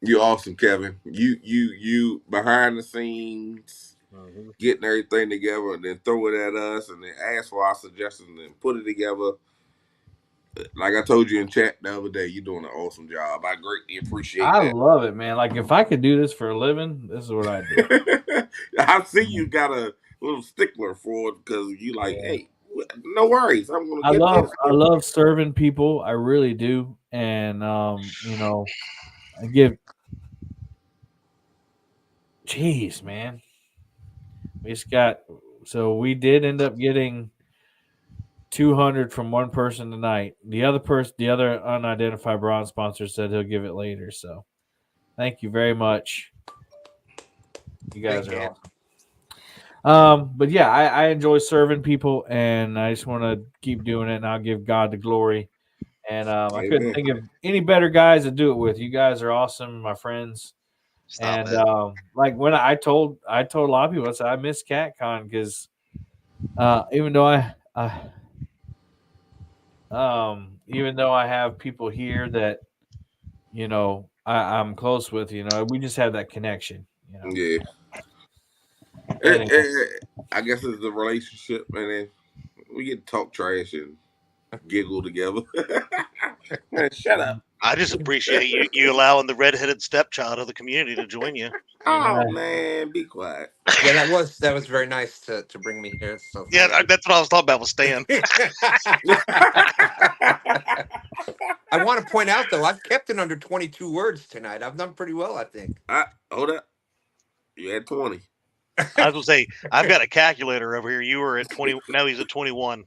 You're awesome, Kevin. You behind the scenes, getting everything together, and then throw it at us, and then ask for our suggestions and put it together. Like I told you in chat the other day, you're doing an awesome job. I greatly appreciate I that. love it, man. Like if I could do this for a living, this is what I do. I see you got a little stickler for it because you like, hey, no worries, I'm gonna get this. I love serving people. I really do. And you know, I give jeez, man. We did end up getting 200 from one person tonight. The other unidentified bronze sponsor said he'll give it later. So thank you very much. You guys Thank are you. awesome. But yeah, I enjoy serving people, and I just want to keep doing it, and I'll give God the glory. And I couldn't Amen. think of any better guys to do it with. You guys are awesome, my friends. Stop And it. like when I told a lot of people, I said I miss CatCon because even though even though I have people here that I'm close with, we just have that connection. Yeah. Anyway. I guess it's the relationship, and then we get to talk trash and giggle together. Man, shut up. I just appreciate you allowing the redheaded stepchild of the community to join you. Oh man, be quiet. Yeah, that was very nice to bring me here. So Yeah, thank you. that's what I was talking about with Stan. I want to point out though, I've kept it under 22 words tonight. I've done pretty well, I think. Hold up. You had 20. I was gonna say I've got a calculator over here. You were at 20. Now he's at 21.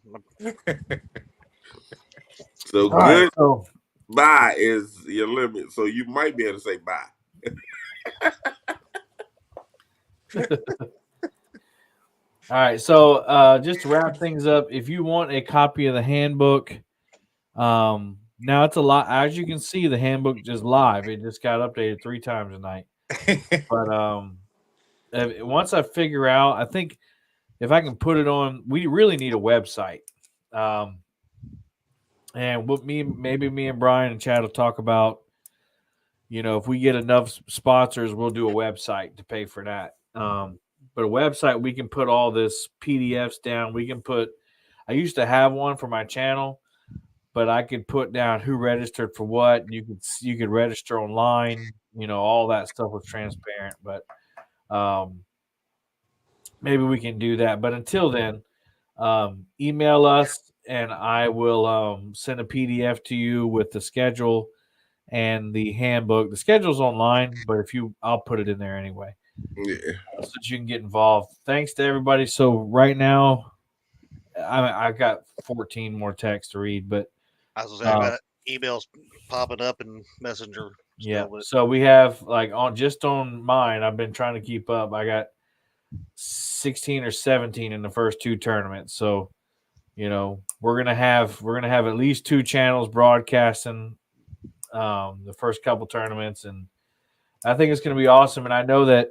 So All good. right, so Bye is your limit. So you might be able to say bye. all right, so just to wrap things up, if you want a copy of the handbook, now it's a lot. As you can see, the handbook just live. It just got updated 3 times tonight. But once I figure out, I think if I can put it on, we really need a website. And maybe me and Brian and Chad will talk about, if we get enough sponsors, we'll do a website to pay for that. But a website, we can put all this PDFs down. I used to have one for my channel, but I could put down who registered for what. You could register online. All that stuff was transparent. But maybe we can do that. But until then, email us and I will send a PDF to you with the schedule and the handbook. The schedule's online, but I'll put it in there anyway. Yeah. So that you can get involved. Thanks to everybody. So right now, I've got 14 more texts to read, but I was gonna say I've got emails popping up in Messenger. yeah. But So we have on mine. I've been trying to keep up. I got 16 or 17 in the first 2 tournaments. So we're gonna have at least 2 channels broadcasting the first couple tournaments, and I think it's gonna be awesome. And I know that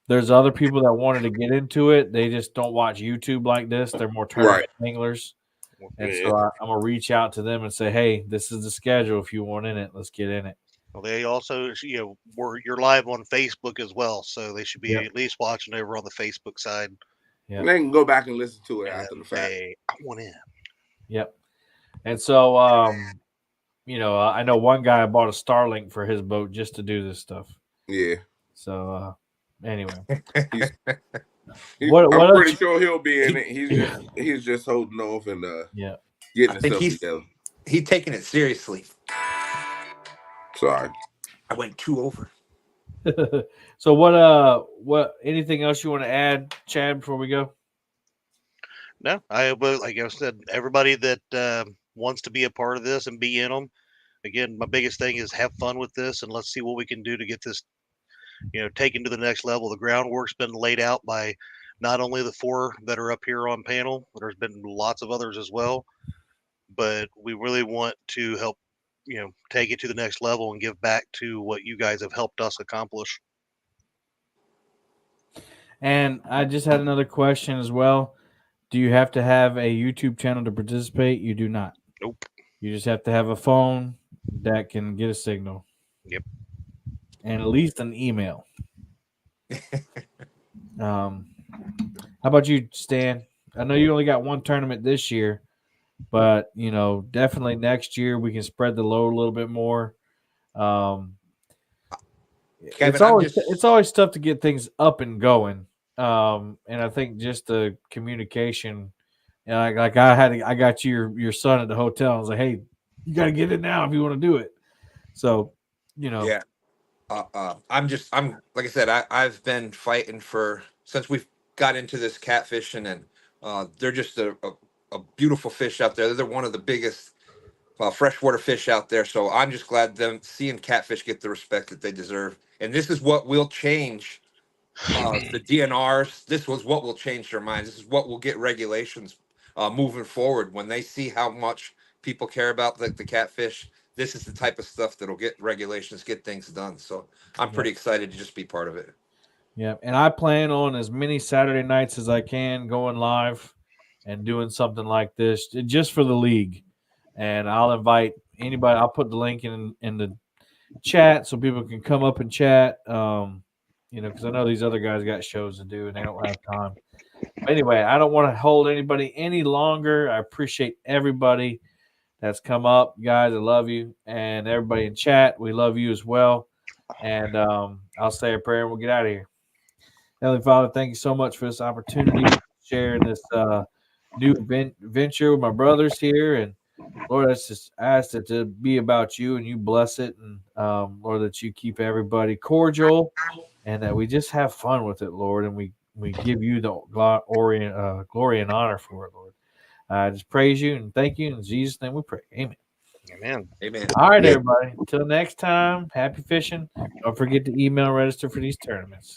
there's other people that wanted to get into it. They just don't watch YouTube like this. They're more tournament anglers. And so I'm going to reach out to them and say, hey, this is the schedule. If you want in it, let's get in it. Well, they also, you're live on Facebook as well. So they should be at least watching over on the Facebook side. Yeah. They can go back and listen to it after the fact. I want in. Yep. And so, I know one guy bought a Starlink for his boat just to do this stuff. Yeah. So, anyway, I'm pretty sure he'll be in it. He's just holding off and getting himself together. He's taking it seriously. Sorry, I went 2 over. So what? Anything else you want to add, Chad, before we go? No, like I said, everybody that wants to be a part of this and be in them. Again, my biggest thing is have fun with this and let's see what we can do to get this taken to the next level. The groundwork's been laid out by not only the 4 that are up here on panel, there's been lots of others as well, but we really want to help, take it to the next level and give back to what you guys have helped us accomplish. And I just had another question as well. Do you have to have a YouTube channel to participate? You do not. Nope. You just have to have a phone that can get a signal. Yep. And at least an email. How about you, Stan? I know you only got one tournament this year, but definitely next year we can spread the load a little bit more. Um, it's Kevin, I'm always just it's always tough to get things up and going. And I think just the communication, like I got your son at the hotel. I was like, hey, you got to get it now if you want to do it. So, yeah. I'm like I said, I've been fighting for since we've got into this catfishing, and they're just a beautiful fish out there. They're one of the biggest freshwater fish out there. So I'm just glad them seeing catfish get the respect that they deserve. And this is what will change the DNRs. This was what will change their minds. This is what will get regulations moving forward when they see how much people care about the catfish. This is the type of stuff that'll get regulations, get things done. So I'm yeah, pretty excited to just be part of it. yeah. And I plan on as many Saturday nights as I can going live and doing something like this just for the league. And I'll invite anybody. I'll put the link in the chat so people can come up and chat. Because I know these other guys got shows to do and they don't have time. But anyway, I don't want to hold anybody any longer. I appreciate everybody that's come up, guys. I love you, and everybody in chat, we love you as well. And I'll say a prayer and we'll get out of here. Heavenly Father, thank you so much for this opportunity to share in this new venture with my brothers here. And Lord, I just ask it to be about you and you bless it. And Lord, that you keep everybody cordial and that we just have fun with it, Lord. And we give you the glory and honor for it, Lord. I just praise you and thank you. In Jesus' name we pray. Amen. Amen. Amen. All right, Yeah. everybody. Until next time, happy fishing. Don't forget to email register for these tournaments.